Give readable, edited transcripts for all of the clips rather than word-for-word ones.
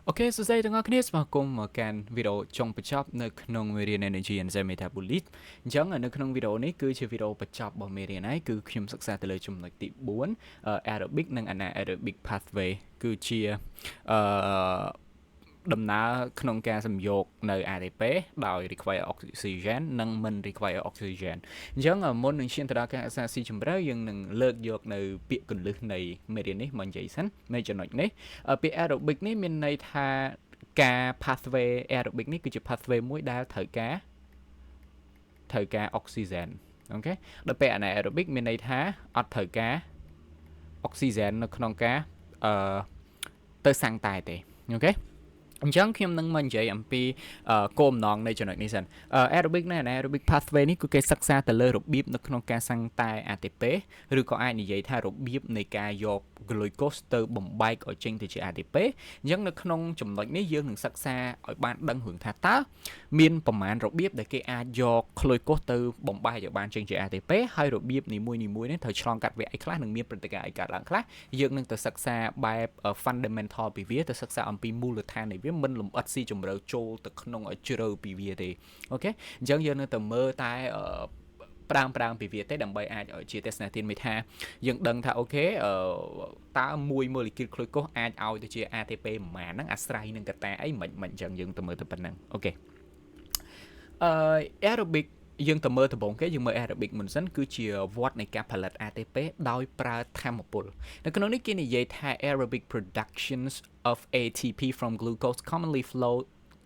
អូខេសួស្តីទាំងអស់គ្នាស្វាគមន៍មកកាន់វីដេអូចុងបញ្ចប់នៅក្នុងមេរៀន Energy and Metabolism អញ្ចឹងនៅក្នុងវីដេអូនេះគឺជាវីដេអូបញ្ចប់របស់មេរៀនហើយគឺខ្ញុំសិក្សាទៅលើចំណុចទី4 Aerobic និង Anaerobic pathway គឺជាអឺដំណើរក្នុងការសំយកនៅ ATP ដោយ require oxygen និងមិន require oxygen អញ្ចឹងមុននឹងឈានទៅដល់ការសិក្សាស៊ីជម្រៅយើងនឹងលើកយកនៅពាក្យកលឹះនៃមេរៀននេះមកនិយាយសិននៅចំណុចនេះពាក្យ aerobic នេះមានន័យថាការ pathway aerobic នេះគឺជា pathway មួយដែលត្រូវការ oxygen អូខេដល់ពេល anaerobic មានន័យថាអត់ត្រូវការ oxygen នៅក្នុងការអឺទៅសាំងតែទេអូខេអញ្ចឹងខ្ញុំនឹងមកនិយាយអំពីគោលបំណងនៃចំណុចនេះសិន aerobic និង anaerobic pathway នេះគឺគេសិក្សាទៅលើរបៀបនៅក្នុងការសាំងតែ ATP ឬក៏អាចនិយាយថារបៀបនៃការយក glucose ទៅបំបែកឲ្យចេញទៅជា ATP អញ្ចឹងនៅក្នុងចំណុចនេះយើងនឹងសិក្សាឲ្យបានដឹងរឿងថាតើមានប្រមាណរបៀបដែលគេអាចយក glucose ទៅបំបែកឲ្យបានចេញជា ATP ហើយរបៀបនីមួយៗនេះត្រូវឆ្លងកាត់វគ្គអីខ្លះនិងមានព្រឹត្តិការណ៍អីកើតឡើងខ្លះយើងនឹងទៅសិក្សាបែប fundamental ពីវាទៅសិក្សាអំពីមូលដ្ឋាននៃវាមិនលម្អិតស៊ីជម្រៅចូលទៅក្នុងឲ្យជ្រៅពីវាទេអូខេអញ្ចឹងយើងនឹងទៅមើលតែប្រាំពីវាទេដើម្បីអាចឲ្យជាទស្សនៈទានមួយថាយើងដឹងថាអូខេតើ1 molecule glucose អាចឲ្យទៅជា ATP ប្រមាណហ្នឹងអាស្រ័យនឹងកត្តាអីមិនអញ្ចឹងយើងទៅមើលទៅប៉ុណ្ណឹងអូខេaerobic យើងទៅមើលដំបូងគេយើងមើល aerobic មុនសិនគឺជាវដ្តនៃការផលិត ATP ដោយប្រើថាមពលនៅក្នុងនេះគេនិយាយថា aerobic productions of ATP from glucose commonly flow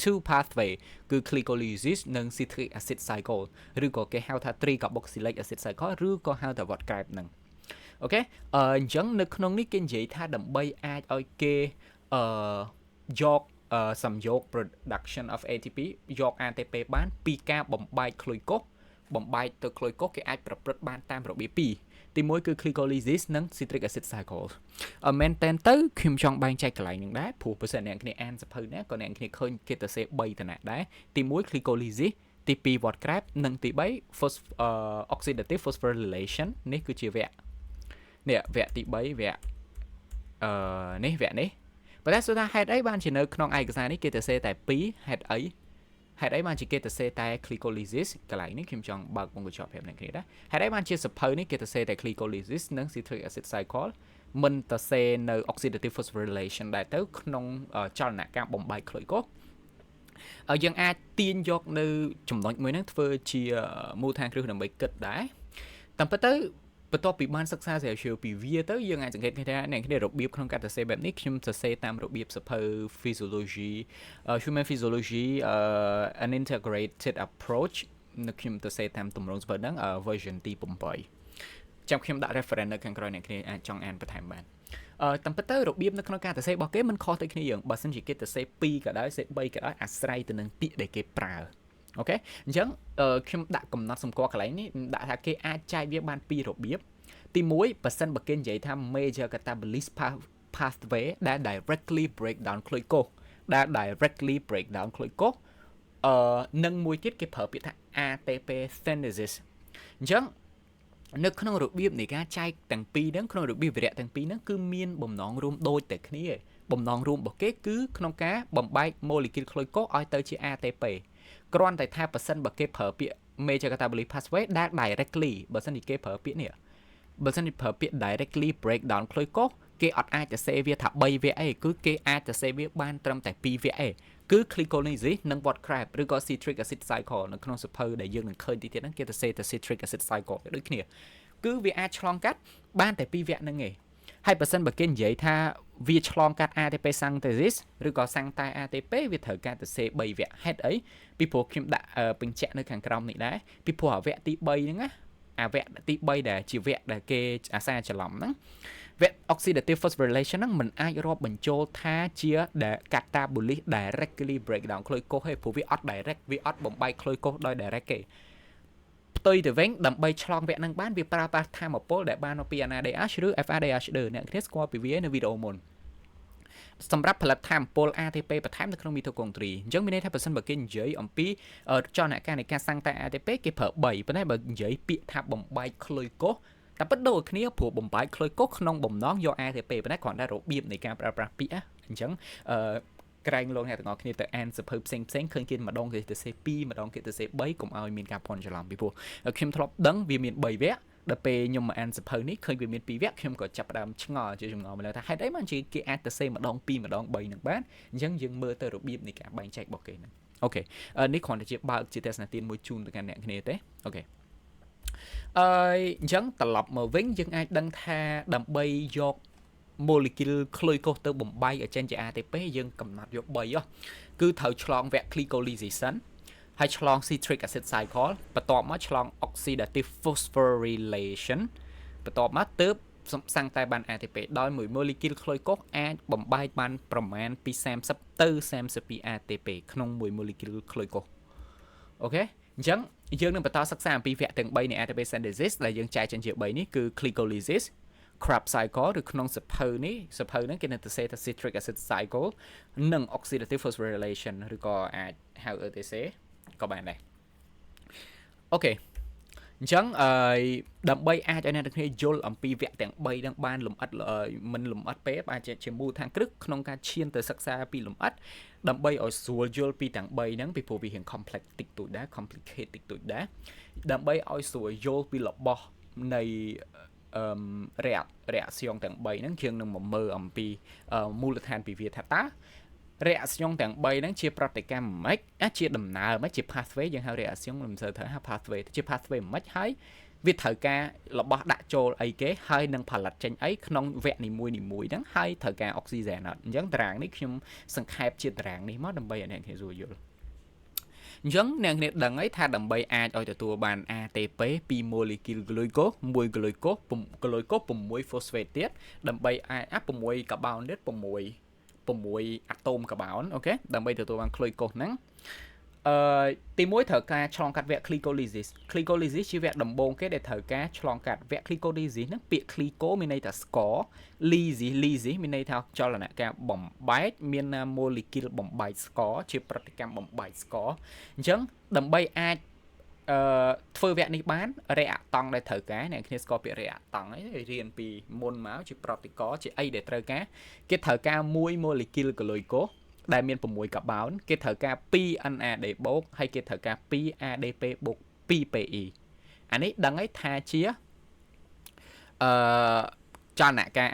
two pathway គឺ glycolysis និង citric acid cycle ឬក៏គេហៅថា tricarboxylic acid cycle ឬក៏ហៅថាវដ្តក្រែបហ្នឹងអូខេអញ្ចឹងនៅក្នុងនេះគេនិយាយថាដើម្បីអាចឲ្យគេយកសំយក production of ATP យក ATP បានពីការបំបែក glucose បំបែកទៅ glucose គេអាចប្រព្រឹត្តបានតាមរបៀបពីរទីមួយគឺ glycolysis និង citric acid cycle មែនតើទៅខ្ញុំចង់បែងចែកកន្លែងហ្នឹងដែរព្រោះបើសិនអ្នកគ្នាអានសភៅណាក៏អ្នកគ្នាឃើញគេទៅសេ3តំណាក់ដែរទី1 glycolysis ទី2 វត្តក្រែបនិងទី3 oxidative phosphorylation នេះគឺជាវគ្គទី3វគ្គនេះវគ្គនេះប៉ុន្តែសួរថាហេតុអីបានជានៅក្នុងឯកសារនេះគេទៅសេតែ2ហេតុអីបានជាគេទៅសេតែ glycolysis កន្លែងនេះខ្ញុំចង់បើកមុខកញ្ចក់ប្រាប់អ្នកគ្នាដែរហេតុអីបានជាសភៅនេះគេទៅសេតែ glycolysis និង citric acid cycle មិនទៅសេនៅ oxidative phosphorylation ដែរទៅក្នុងចលនាការបំបែក glucose យើងអាចទាញយកនៅចំណុចមួយហ្នឹងធ្វើជាមូលដ្ឋានគ្រឹះដើម្បីគិតដែរតាមពិតទៅបន្ទាប់ពីបានសិក្សាស្រាវជ្រាវពីវាទៅយើងអាចសង្កេតឃើញថាអ្នកគ្នារបៀបក្នុងការសរសេរបែបនេះខ្ញុំសរសេរតាមរបៀបសភៅ physiology human physiology an integrated approach នៅខ្ញុំសរសេរតាមទម្រង់សភៅហ្នឹង version ទី8ចាំខ្ញុំដាក់ reference នៅខាងក្រោយអ្នកគ្នាអាចចង់អានបន្ថែមបានតាមពិតទៅរបៀបនៅក្នុងការសរសេររបស់គេមិនខុសទៅគ្នាយើងបើសិនជាគេសរសេរ2ក៏ដោយសរសេរ3ក៏ដោយអាស្រ័យទៅនឹងពាក្យដែលគេប្រើអូខេអញ្ចឹងខ្ញុំដាក់កំណត់សម្គាល់កន្លែងនេះដាក់ថាគេអាចចែកវាបានពីររបៀបទី1បើសិនបើគេនិយាយថា major catalyst pathway ដែល directly break down glucose និងមួយទៀតគេប្រើពាក្យថា ATP synthesis អញ្ចឹងនៅក្នុងរបៀបនៃការចែកទាំងពីរហ្នឹងក្នុងរបៀបវិរៈទាំងពីរហ្នឹងគឺមានបំណងរួមដូចតែគ្នាបំណងរួមរបស់គេគឺក្នុងការបំបែក molecule glucose ឲ្យទៅជា ATP គ្រាន់តែថាបើសិនបើគេប្រើពាក្យ major catabolic pathway ដែល directly បើសិនជាគេប្រើពាក្យនេះបើសិនជាប្រើពាក្យ directly break down glucose គេអត់អាចទៅសេវាថា3វគ្គអីគឺគេអាចទៅសេវាបានត្រឹមតែ2វគ្គអីគឺ glycolysis និង wort crab ឬក៏ citric acid cycle នៅក្នុងសភៅដែលយើងនឹងឃើញទីទៀតហ្នឹងគេទៅសេតែ citric acid cycle ដូចគ្នាគឺវាអាចឆ្លងកាត់បានតែ2វគ្គហ្នឹងឯងហើយបើសិនបើគេនិយាយថាវាឆ្លងកាត់ ATP synthesis ឬក៏សាំងតែ ATP វាត្រូវការទៅសេ3វគ្គហេតុអីពីព្រោះខ្ញុំដាក់បញ្ជាក់នៅខាងក្រោមនេះដែរពីព្រោះអាវគ្គទី3ហ្នឹងណាអាវគ្គទី3ដែលជាវគ្គដែលគេអាសាច្រឡំហ្នឹងវគ្គ oxidative phosphorylation ហ្នឹងមិនអាចរាប់បញ្ចូលថាជា catabolic directly breakdown glucose ទេព្រោះវាអត់ direct វាអត់បំបែក glucose ដោយ direct ទេផ្ទុយទៅវិញដើម្បីឆ្លងវគ្គហ្នឹងបានវាប្រើប្រាស់ថាមពលដែលបានមកពី NADH ឬ FADH អ្នកគ្នាស្គាល់ពីវានៅវីដេអូមុនសម្រាប់ផលិតថាមពល ATP បន្ថែមនៅក្នុងមីថូកុងទ្រីអញ្ចឹងមានន័យថាបើសិនបើគេនិយាយអំពីចលនាការនៃការសាំងតែ ATP គេប្រើ3ប៉ុន្តែបើនិយាយពាក្យថាបំបែក glucose តែពិតដូចគ្នាព្រោះបំបែក glucose ក្នុងបំណងយក ATP ប៉ុន្តែគ្រាន់តែរបៀបនៃការប្រើប្រាស់ពាក្យអញ្ចឹង ក្រែងលោកអ្នកទាំងអស់គ្នាទៅអានសភៅផ្សេងៗឃើញគេម្ដងគេទៅសេ2ម្ដងគេទៅសេ3កុំឲ្យមានការភ័ន្តច្រឡំពីព្រោះខ្ញុំធ្លាប់ដឹងវាមាន3វគ្គដល់ពេលខ្ញុំមកអានសភៅនេះឃើញវាមាន2វគ្គខ្ញុំក៏ចាប់ផ្ដើមឆ្ងល់ជាចម្ងល់មកថាហេតុអីបានជាគេអាចទៅសេម្ដង2ម្ដង3នឹងបានអញ្ចឹងយើងមើលទៅរបៀបនៃការបែងចែករបស់គេហ្នឹងអូខេនេះគ្រាន់តែជាបើកជាទស្សនៈទានមួយជូនទៅកាន់អ្នកគ្នាទេអូខេអញ្ចឹងត្រឡប់មកវិញយើងអាចដឹងថាដើម្បីយក molecule ក្លុយកុសទៅបំបែកឲ្យចេញជា ATP យើងកំណត់យក3គឺត្រូវឆ្លងវគ្គ glycolysis សិនហើយឆ្លង citric acid cycle បន្ទាប់មកឆ្លង oxidative phosphorylation បន្ទាប់មកទើបសាំងតែបាន ATP ដោយមួយ molecule ក្លុយកុសអាចបំបែកបានប្រមាណពី30ទៅ32 ATP ក្នុងមួយ molecule ក្លុយកុសអូខេអញ្ចឹងយើងនឹងបន្តសិក្សាអំពីវគ្គទាំង3នៃ ATP synthesis ដែលយើងចែកចេញជា3នេះគឺ glycolysis Krebs cycle ឬក្នុងសភៅហ្នឹងគេនៅតែសេថា citric acid cycle និង oxidative phosphorylation ឬក៏អាចហៅ ETC ក៏បានដែរអូខេអញ្ចឹងដើម្បីអាចឲ្យអ្នកទាំងគ្នាយល់អំពីវគ្គទាំង3ហ្នឹងបានលម្អិតមិនលម្អិតពេកអាចជាមូលដ្ឋានគ្រឹះក្នុងការឈានទៅសិក្សាពីលម្អិតដើម្បីឲ្យស្រួលយល់ពីទាំង3ហ្នឹងពីព្រោះវារៀង complex តិចតួចដែរ complicated តិចតួចដែរដើម្បីឲ្យស្រួលយល់ពីរបស់នៃreaction ទាំង3ហ្នឹងយើងនឹងមកមើលអំពីមូលដ្ឋានពីវាថាតើ reaction ទាំង3ហ្នឹងជាប្រតិកម្មមិនជាដំណើរមិនជា pathway យើងហៅ reaction មិនសូវត្រូវហៅ pathway ជា pathway មិនហើយវាត្រូវការរបស់ដាក់ចូលអីគេហើយនឹងផលិតចេញអីក្នុងវគ្គនីមួយហ្នឹងហើយត្រូវការអុកស៊ីហ្សែនអត់អញ្ចឹងតារាងនេះខ្ញុំសង្ខេបជាតារាងនេះមកដើម្បីឲ្យអ្នកគ្នាស្រួលយល់អញ្ចឹងអ្នកគ្នាដឹងហើយថាដើម្បីអាចឲ្យទទួលបាន ATP ពី molecule glucose 1 glucose 6 phosphate ទៀតដើម្បីអាច6កាបូនទៀត6អាតូមកាបូនអូខេដើម្បីទទួលបាន glucose ហ្នឹងទី1ត្រូវការឆ្លងកាត់វគ្គ glycolysis ជាវគ្គដំបូងគេដែលត្រូវការឆ្លងកាត់វគ្គ glycolysis ហ្នឹងពាក្យ glyco មានន័យថាស្ករ lysis មានន័យថាចលនការបំបែកមាន molecule បំបែកស្ករជាប្រតិកម្មបំបែកស្ករអញ្ចឹងដើម្បីអាចធ្វើវគ្គនេះបានរេអាតង់ដែលត្រូវការអ្នកគ្នាស្គាល់ពាក្យរេអាតង់ហើយរៀនពីមុនមកជាប្រតិករជាអីដែលត្រូវការគេត្រូវការ1 molecule glucose ដែលមាន6កាបូនគេត្រូវការ2 NAD បូកហើយគេត្រូវការ2 ADP បូក2 PE អានេះដឹងហើយថាជាចលនាការ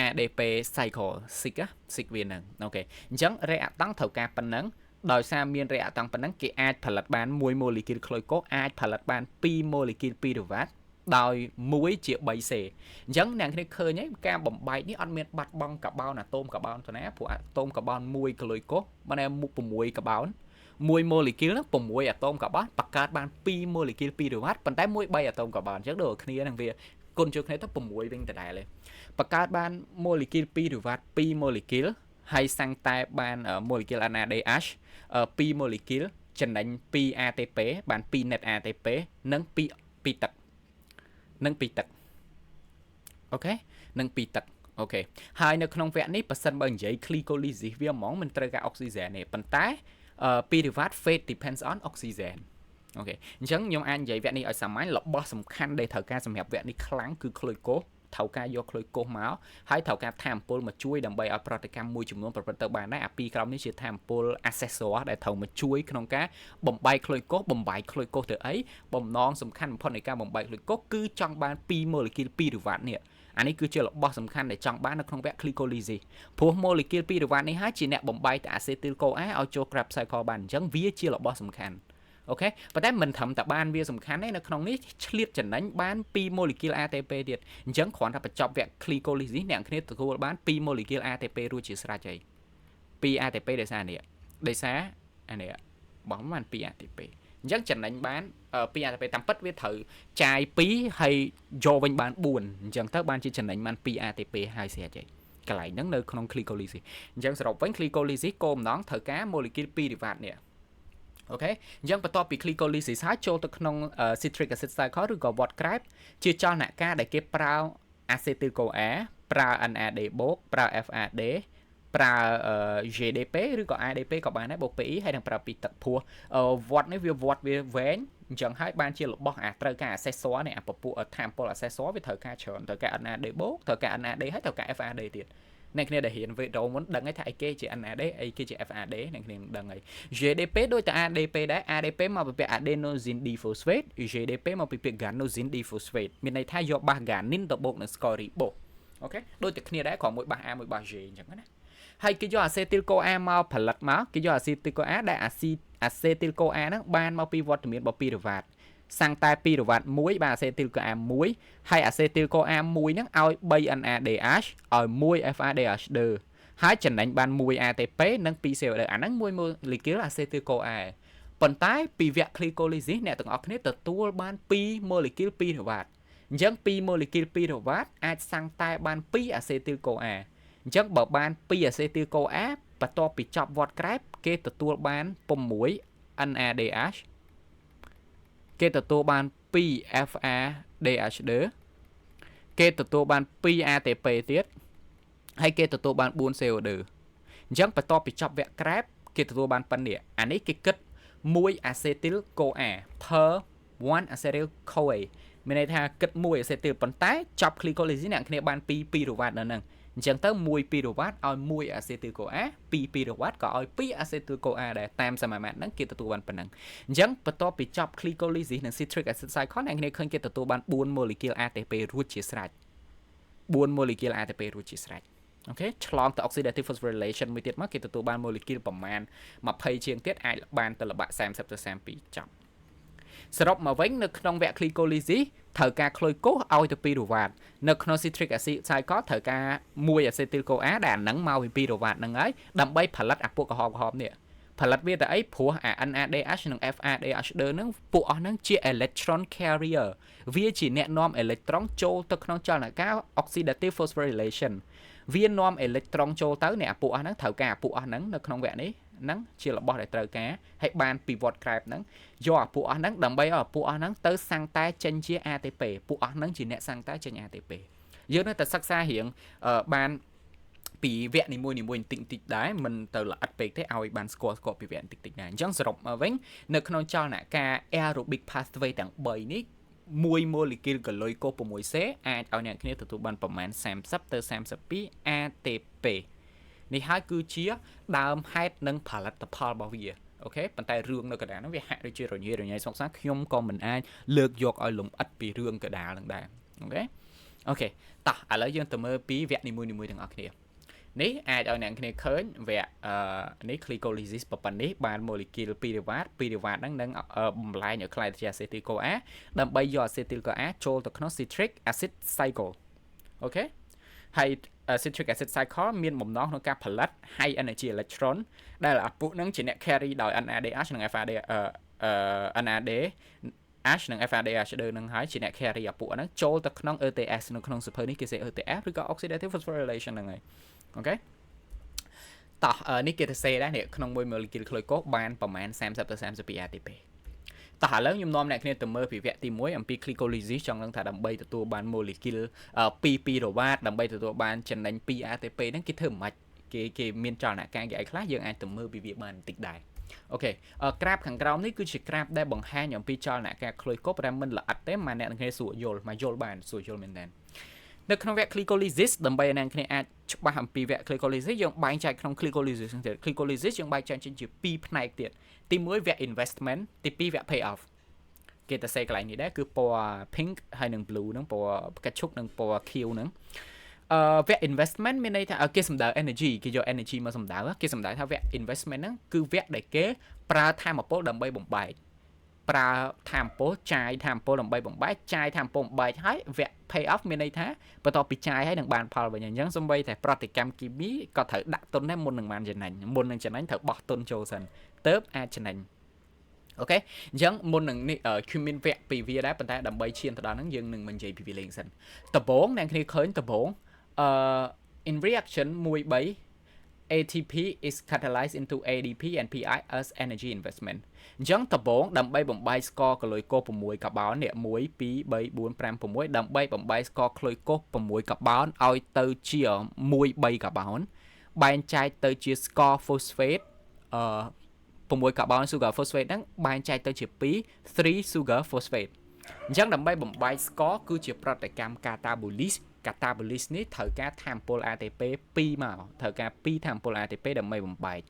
ADP cycle 6វាហ្នឹងអូខេអញ្ចឹងរេអាតង់ត្រូវការប៉ុណ្ណឹងដោយសារមានរេអាតង់ប៉ុណ្ណឹងគេអាចផលិតបាន1 molecule glucose អាចផលិតបាន2 molecule pyruvate ដោយ1ជា 3C អញ្ចឹងអ្នកគ្នាឃើញហើយការបំបែកនេះអត់មានបាត់បង់កាបូនអាតូមកាបូនទៅណាព្រោះអាតូមកាបូន1 glucose បាន6កាបូន1 molecule ហ្នឹង6អាតូមកាបូនបង្កើតបាន2 molecule pyruvate ប៉ុន្តែ1 3អាតូមកាបូនអញ្ចឹងដូចគ្នានឹងវាគុណចូលគ្នាទៅ6វិញដដែលបង្កើតបាន molecule pyruvate 2 molecule ហើយសាំងតែបាន molecule NADH 2 molecule ចំណេញ2 ATP បាន2 net ATP និង2ទឹកអូខេនិង2ទឹកអូខេហើយនៅក្នុងវគ្គនេះប៉ះសិនបើនិយាយ glycolysis វាហ្មងមិនត្រូវការអុកស៊ីហ្សែនទេប៉ុន្តែ pyruvate phase depends on oxygen អូខេអញ្ចឹងខ្ញុំអាចនិយាយវគ្គនេះឲ្យសាមញ្ញរបស់សំខាន់ដែលត្រូវការសម្រាប់វគ្គនេះខ្លាំងគឺ glucose ត្រូវការយក glucose មកហើយត្រូវការថាមពលមកជួយដើម្បីឲ្យប្រតិកម្មមួយចំនួនប្រព្រឹត្តទៅបានដែរអាពីរក្រោមនេះជាថាមពល accessory ដែលត្រូវមកជួយក្នុងការបំបែក glucose ទៅអីបំណងសំខាន់បំផុតនៃការបំបែក glucose គឺចង់បាន2 molecule pyruvate នេះអានេះគឺជារបស់សំខាន់ដែលចង់បាននៅក្នុងវគ្គ glycolysis ព្រោះ molecule pyruvate នេះហើយជាអ្នកបំបែកទៅ acetyl CoA ឲ្យចូល Krebs cycle បានអញ្ចឹងវាជារបស់សំខាន់អូខេប៉ុន្តែមិនត្រឹមតែបានវាសំខាន់ទេនៅក្នុងនេះឆ្លៀតចំណេញបាន2 molecule ATP ទៀតអញ្ចឹងគ្រាន់តែបញ្ចប់វគ្គ glycolysis អ្នកគ្នាទទួលបាន2 molecule ATP រួចជាស្រេចហើយ2 ATP ដោយសារអានេះបងបាន2 ATP អញ្ចឹងចំណេញបាន2 ATP តាមពិតវាត្រូវចាយ2ហើយយកវិញបាន4អញ្ចឹងទៅបានជាចំណេញបាន2 ATP ហើយស្រេចហើយកន្លែងហ្នឹងនៅក្នុង glycolysis អញ្ចឹងសរុបវិញ glycolysis គោលបំណងត្រូវការ molecule pyruvate នេះអូខេអញ្ចឹងបន្ទាប់ពី glycolysis ហើយចូលទៅក្នុង citric acid cycle ឬក៏ Ward Krebs ជាចលនាការដែលគេប្រើ acetyl CoA ប្រើ NAD បូកប្រើ FAD ប្រើ GDP ឬក៏ ADP ក៏បានដែរបូក PE ហើយនឹងប្រើពីទឹកព្រោះ Ward នេះវាវែងអញ្ចឹងហើយបានជារបស់ត្រូវការ accessory នេះពពួក sample accessory វាត្រូវការច្រើនត្រូវការ NAD បូកត្រូវការ NAD ហើយត្រូវការ FAD ទៀត អ្នកគ្នាដែលរៀន video មុនដឹងហើយថាអីគេជា NAD អីគេជា FAD អ្នកគ្នាដឹងហើយ GDP ដូចតែ ADP ដែរ ADP មកពីពាក្យ adenosine diphosphate GDP មកពីពាក្យ guanosine diphosphate មានន័យថាយកបាស guanine ទៅបូកនឹង ស្ករ ribose អូខេដូចតែគ្នាដែរគ្រាន់មួយបាស A មួយបាស G អញ្ចឹងណាហើយគេយក acetyl CoA មកផលិតមកគេយក acetyl CoA ដែល acetyl CoA ហ្នឹងបានមកពីវត្តមានរបស់ពីរវ៉ាតសាំងតែពីរវ៉ាតមួយបាទ acetyl CoA មួយហើយ acetyl CoA មួយហ្នឹងឲ្យ 3 NADH ឲ្យ 1 FADH ដែរហើយចំណេញបាន 1 ATP និង 2 CO2 អាហ្នឹង1 molecule acetyl CoA ប៉ុន្តែពីវគ្គ glycolysis អ្នកទាំងអស់គ្នាទទួលបាន2 molecule 2រវ៉ាតអញ្ចឹង2 molecule 2រវ៉ាតអាចសាំងតែបាន2 acetyl CoA អញ្ចឹងបើបាន2 acetyl CoA បន្ទាប់ពីចប់វត្តក្រែបគេទទួលបាន6 NADH គេទទួលបាន2 FADH ដែរគេទទួលបាន2 ATP ទៀតហើយគេទទួលបាន4 CO2 អញ្ចឹងបន្ទាប់ពីចប់វគ្គក្រែបគេទទួលបានប៉ុណ្នេះអានេះគេគិត1 acetyl CoA per 1 acetyl CoA មានន័យថាគិត1 acetyl ប៉ុន្តែចប់ glycolysis អ្នកគ្នាបាន2រវ៉ាតនៅហ្នឹងអញ្ចឹងទៅ1 2រវ៉ាតឲ្យ1 acetyl CoA 2រវ៉ាតក៏ឲ្យ2 acetyl CoA ដែរតាមសមាមាត្រហ្នឹងគេទទួលបានប៉ុណ្ណឹងអញ្ចឹងបន្ទាប់ពីចប់ glycolysis និង citric acid cycle អ្នកគ្នាឃើញគេទទួលបាន4 molecule ATP រួចជាស្រេច4 molecule ATP រួចជាស្រេចអូខេឆ្លងទៅ oxidative phosphorylation មួយទៀតមកគេទទួលបាន molecule ប្រមាណ20ជាងទៀតអាចបានទៅល្បាក់30ទៅ32ចប់សរុបមកវិញនៅក្នុងវគ្គ glycolysis ត្រូវការក្លូយកូសឲ្យទៅ2រវ៉ាតនៅក្នុង citric acid cycle ត្រូវការ1 acetyl CoA ដែលអាហ្នឹងមកពី2រវ៉ាតហ្នឹងហើយដើម្បីផលិតអាពួកក្រហមនេះផលិតវាទៅអីព្រោះអា NADH និង FADH ហ្នឹងពួកអស់ហ្នឹងជា electron carrier វាជាអ្នកនាំ electron ចូលទៅក្នុងចលនាការ oxidative phosphorylation វានាំ electron ចូលទៅអ្នកអាពួកអស់ហ្នឹងត្រូវការអាពួកអស់ហ្នឹងនៅក្នុងវគ្គនេះហ្នឹងជារបស់ដែលត្រូវការហើយបានពីវត្តក្រែបហ្នឹងយកអាពួកអស់ហ្នឹងដើម្បីឲ្យអាពួកអស់ហ្នឹងទៅសាំងតែចេញជា ATP ពួកអស់ហ្នឹងជាអ្នកសាំងតែចេញ ATP យើងនៅតែសិក្សារៀងបានពីវគ្គនីមួយៗបន្តិចៗដែរមិនទៅល្អិតពេកទេឲ្យបានស្គាល់ពីវគ្គបន្តិចៗដែរអញ្ចឹងសរុបមកវិញនៅក្នុងចលនាការ aerobic pathway ទាំង3នេះ1 molecule កលុយកូស 6C អាចឲ្យអ្នកគ្នាទទួលបានប្រមាណ30ទៅ32 ATP នេះហើយគឺជាដើមហេតុនិងផលិតផលរបស់វាអូខេប៉ុន្តែរឿងនៅកណ្ដាលហ្នឹងវាហាក់ដូចជារញ៉េរញ៉ៃសុកសាខ្ញុំក៏មិនអាចលើកយកឲ្យលំអិតពីរឿងកណ្ដាលហ្នឹងដែរអូខេតោះឥឡូវយើងទៅមើលពីវគ្គនីមួយៗទាំងអស់គ្នានេះអាចឲ្យអ្នកគ្នាឃើញវគ្គនេះ glycolysis ប៉ុណ្ណេះបាន molecule 2រវ៉ាតហ្នឹងនឹងបំលែងឲ្យក្លាយជា acetyl CoA ដើម្បីយក acetyl CoA ចូលទៅក្នុង citric acid cycle អូខេហើយ citric acid cycle មានបំណងក្នុងការផលិត high energy electron ដែលអាពួកហ្នឹងជាអ្នក carry ដោយ NADH និង FAD NADH និង FADH ដូចនឹងហើយជាអ្នក carry អាពួកហ្នឹងចូលទៅក្នុង ETS នៅក្នុងសៀវភៅនេះគេហៅ ETS ឬក៏ oxidative phosphorylation ហ្នឹងហើយអូខេតោះនេះគេទៅសេដែរនេះក្នុង1 molecule ក្លូយកូសបានប្រមាណ30ទៅ32 ATP តោះឥឡូវខ្ញុំនាំអ្នកគ្នាទៅមើលពីវគ្គទី1អំពី glycolysis ចង់ដឹងថាដើម្បីទទួលបាន molecule 2 រវ៉ាតដើម្បីទទួលបានចំណេញ2 ATP ហ្នឹងគេធ្វើមិនខ្មិចគេមានចលនាការគេអីខ្លះយើងអាចទៅមើលពីវាបានបន្តិចដែរអូខេក្រាបខាងក្រោមនេះគឺជាក្រាបដែលបង្ហាញអំពីចលនាការក្លូយកូសតែមិនល្អិតទេមកអ្នកនឹងគ្នាសួរយល់មកយល់បានសួរយល់មែនតើនៅក្នុងវគ្គ glycolysis ដើម្បីឲ្យអ្នកគ្នាអាចច្បាស់អំពីវគ្គ glycolysis យើងបែងចែកក្នុង glycolysis ទៀត glycolysis យើងបែងចែកជា2ផ្នែកទៀតទី1វគ្គ investment ទី2វគ្គ pay off គេទៅសេកន្លែងនេះដែរគឺពណ៌ pink ហើយនិង blue ហ្នឹងពណ៌ផ្កាឈូកនិងពណ៌ខៀវហ្នឹងវគ្គ investment មានន័យថាគេសំដៅ energy គេយក energy មកសំដៅគេសំដៅថាវគ្គ investment ហ្នឹងគឺវគ្គដែលគេប្រើធម៌ពលដើម្បីបំបែកប្រើធម៌ពលចាយធម៌ពលដើម្បីបំបែកចាយធម៌ពលបំបែកហើយវគ្គ pay off មានន័យថាបន្ទាប់ពីចាយហើយនឹងបានផលវិញអញ្ចឹងសូម្បីតែប្រតិកម្មគីមីក៏ត្រូវដាក់ទុនដែរមុននឹងបានចំណេញមុននឹងចំណេញត្រូវបោះទុនចូលសិនទើបអាចចំណេញអូខេអញ្ចឹងមុននឹងនេះគឺមានវគ្គពីវាដែរប៉ុន្តែដើម្បីឈានទៅដល់ហ្នឹងយើងនឹងមិននិយាយពីវាលេងសិនដំបូងអ្នកគ្នាឃើញដំបូងin reaction 1 ATP is catalyzed into ADP and PI as energy investment អញ្ចឹងដំបូងដើម្បីបំបែកស្ករក្លូយកូស6កាបូននេះ1 2 3 4 5 6ដើម្បីបំបែកស្ករក្លូយកូស6កាបូនឲ្យទៅជា1 3កាបូនបែងចែកទៅជាស្ករ phosphate 6កាបូន sugar phosphate ហ្នឹងបែងចែកទៅជា2 3 sugar phosphate អញ្ចឹងដើម្បីបំបែកស្ករគឺជាប្រតិកម្ម catabolic catabolis នេះត្រូវការ sample ATP 2មកត្រូវការ2 sample ATP ដើម្បីបំបែក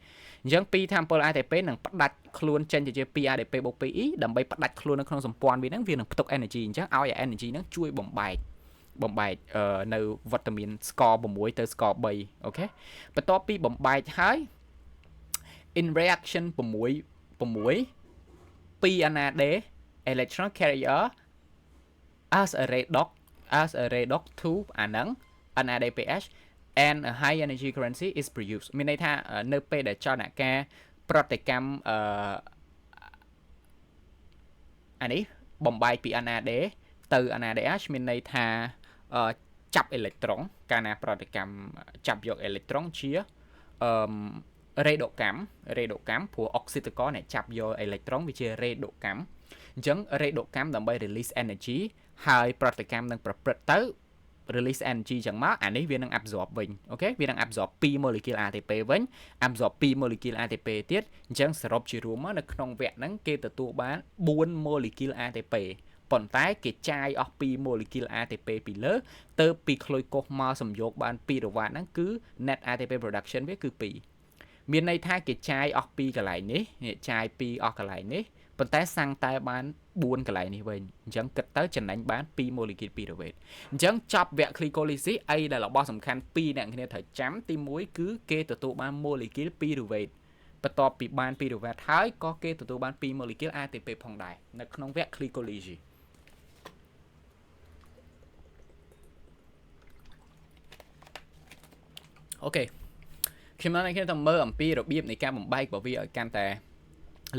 អញ្ចឹង2 sample ATP នឹងផ្ដាច់ខ្លួនចេញទៅជា2 ADP បូក 2E ដើម្បីផ្ដាច់ខ្លួននៅក្នុងសម្ព័ន្ធវានឹងផ្ទុក energy អញ្ចឹងឲ្យ energy ហ្នឹងជួយបំបែកនៅវីតាមីនស្ករ6ទៅស្ករ3អូខេបន្ទាប់ពីបំបែកហើយ in reaction 6 2NAD electron carrier as a redox to អាហ្នឹង NADPH and a high energy currency is produced មានន័យថានៅពេលដែលចលនាការប្រតិកម្មអានេះបំបែកពី NAD ទៅ NADH មានន័យថាចាប់អេເລັກត្រូនកាលណាប្រតិកម្មចាប់យកអេເລັກត្រូនជារេដូកម្មព្រោះអុកស៊ីតកអ្នកចាប់យកអេເລັກត្រូនវាជារេដូកម្មអញ្ចឹងរេដូកម្មដើម្បី release energy ហើយប្រតិកម្មនឹងប្រព្រឹត្តទៅ release energy ចឹងមកអានេះវានឹង absorb វិញអូខេវានឹង absorb 2 molecule ATP វិញ absorb 2 molecule ATP ទៀតអញ្ចឹងសរុបជារួមមកនៅក្នុងវគ្គហ្នឹងគេទទួលបាន4 molecule ATP ប៉ុន្តែគេចាយអស់2 molecule ATP ពីលើទៅពីក្លូយកូសមកសំយោគបាន2រង្វាត់ហ្នឹងគឺ net ATP production វាគឺ2មានន័យថាគេចាយអស់2កន្លែងនេះចាយ2អស់កន្លែងនេះប៉ុន្តែសាំងតែបាន4កន្លែងនេះវិញអញ្ចឹងគិតទៅចំណេញបាន2 molecule pyruvate អញ្ចឹងចប់វគ្គ glycolysis អីដែលរបស់សំខាន់2អ្នកគ្នាត្រូវចាំទី1គឺគេទទួលបាន molecule pyruvate បន្ទាប់ពីបាន pyruvate ហើយក៏គេទទួលបាន2 molecule ATP ផងដែរនៅក្នុងវគ្គ glycolysisអូខេខ្ញុំនៅនេះទៅមើលអំពីរបៀបនៃការបំបែករបស់វាឲ្យកាន់តែ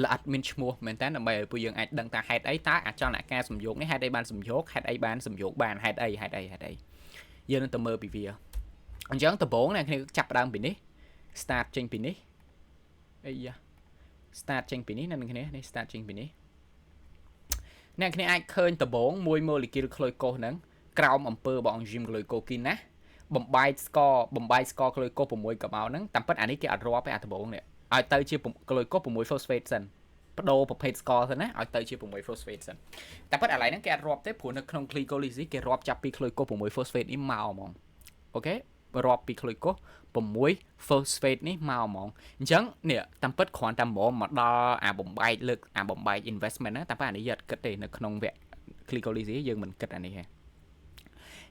ល្អិតមានឈ្មោះមែនតើដើម្បីឲ្យពួកយើងអាចដឹងថាហេតុអីតើអាចលនាការសំយោគនេះហេតុអីបានសំយោគហេតុអីបានសំយោគបានហេតុអីយើងនឹងទៅមើលពីវាអញ្ចឹងដំបូងអ្នកគ្នាចាប់ផ្ដើមពីនេះ start ចេញពីនេះអីយ៉ា start ចេញពីនេះអ្នកគ្នានេះ start ចេញពីនេះអ្នកគ្នាអាចឃើញដំបូង1 molecule ក្លូយកូសហ្នឹងក្រោមអំពើរបស់ enzyme glycogen ណាបំបែកស្ករក្លូយកូស6កបោហ្នឹងតាមពិតអានេះគេអត់រាប់ទេអាដំបូងនេះឲ្យទៅជាក្លូយកូស6 phosphate សិនបដូរប្រភេទស្ករសិនណាឲ្យទៅជា6 phosphate សិនតែប៉ុតឥឡូវហ្នឹងគេអត់រាប់ទេព្រោះនៅក្នុង glycolysis គេរាប់ចាប់ពីក្លូយកូស6 phosphate នេះមកហ្មងអូខេរាប់ពីក្លូយកូស6 phosphate នេះមកហ្មងអញ្ចឹងនេះតាមពិតគ្រាន់តែមកដល់អាបំបែក investment ណាតែប៉ុតអានេះយត់គិតទេនៅក្នុងវគ្គ glycolysis យើងមិនគិតអានេះទេ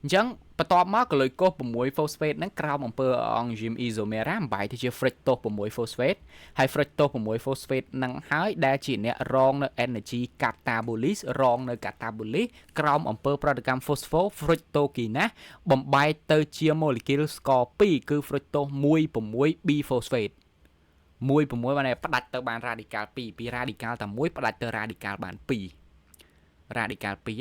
អញ្ចឹងបន្ទាប់មកក្លូយកូស6 phosphate ហ្នឹងក្រោមអំពើ enzyme isomera បំបែកទៅជា fructose 6 phosphate ហើយ fructose 6 phosphate ហ្នឹងហើយដែលជាអ្នករងនៅ energy catabolis រងនៅ catabolis ក្រោមអំពើប្រតិកម្ម phosphofructokinase បំបែកទៅជា molecule ស្ករ2គឺ fructose 1,6 B phosphate 1,6បានតែផ្ដាច់ទៅបាន radical 2 ពី radical តែ1ផ្ដាច់ទៅ radical បាន2 radical 2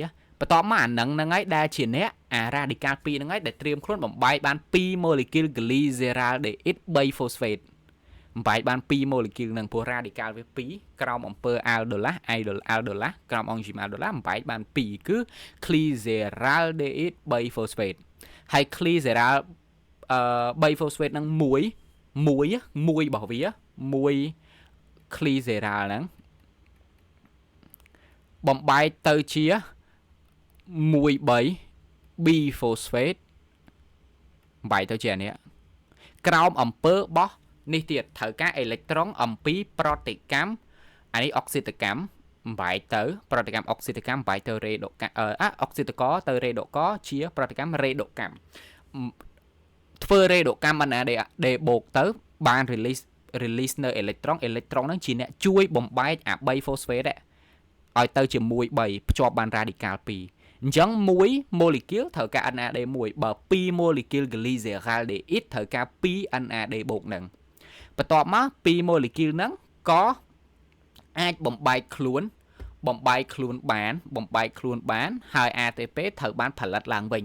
បន្ទាប់មកអានឹងហើយដែលជាអ្នកអា radical 2ហ្នឹងហើយដែលត្រៀមខ្លួនបំបែកបាន2 molecule glyceraldehyde 3 phosphate បំបែកបាន2 molecule ហ្នឹងព្រោះ radical វា2ក្រោមអំពើ aldolase ក្រោម enzyme aldolase បំបែកបាន2គឺ glyceraldehyde 3 phosphate ហើយ glyceral 3 phosphate ហ្នឹងមួយរបស់វា1 glyceral ហ្នឹងបំបែកទៅជា1,3 B phosphate បែកទៅជានេះក្រោមអំពើបោះនេះទៀតត្រូវការអេເລັກត្រូនអំពីប្រតិកម្មអានេះអុកស៊ីតកម្មបែកទៅប្រតិកម្មអុកស៊ីតកម្មបែកទៅរេដូកម្មអុកស៊ីតកទៅរេដូកជាប្រតិកម្មរេដូកម្មធ្វើរេដូកម្មបណ្ណាដែលបូកទៅបាន release នៅអេເລັກត្រូនហ្នឹងជាអ្នកជួយបំបែកអា3 phosphate ឲ្យទៅជា1 3ភ្ជាប់បាន radical 2អញ្ចឹង1 molecule ត្រូវការ NAD 1បើ2 molecule glyceraldehyde ត្រូវការ2 NAD បូកនឹងបន្ទាប់មក2 molecule ហ្នឹងក៏អាចបំបែកខ្លួនបានហើយ ATP ត្រូវបានផលិតឡើងវិញ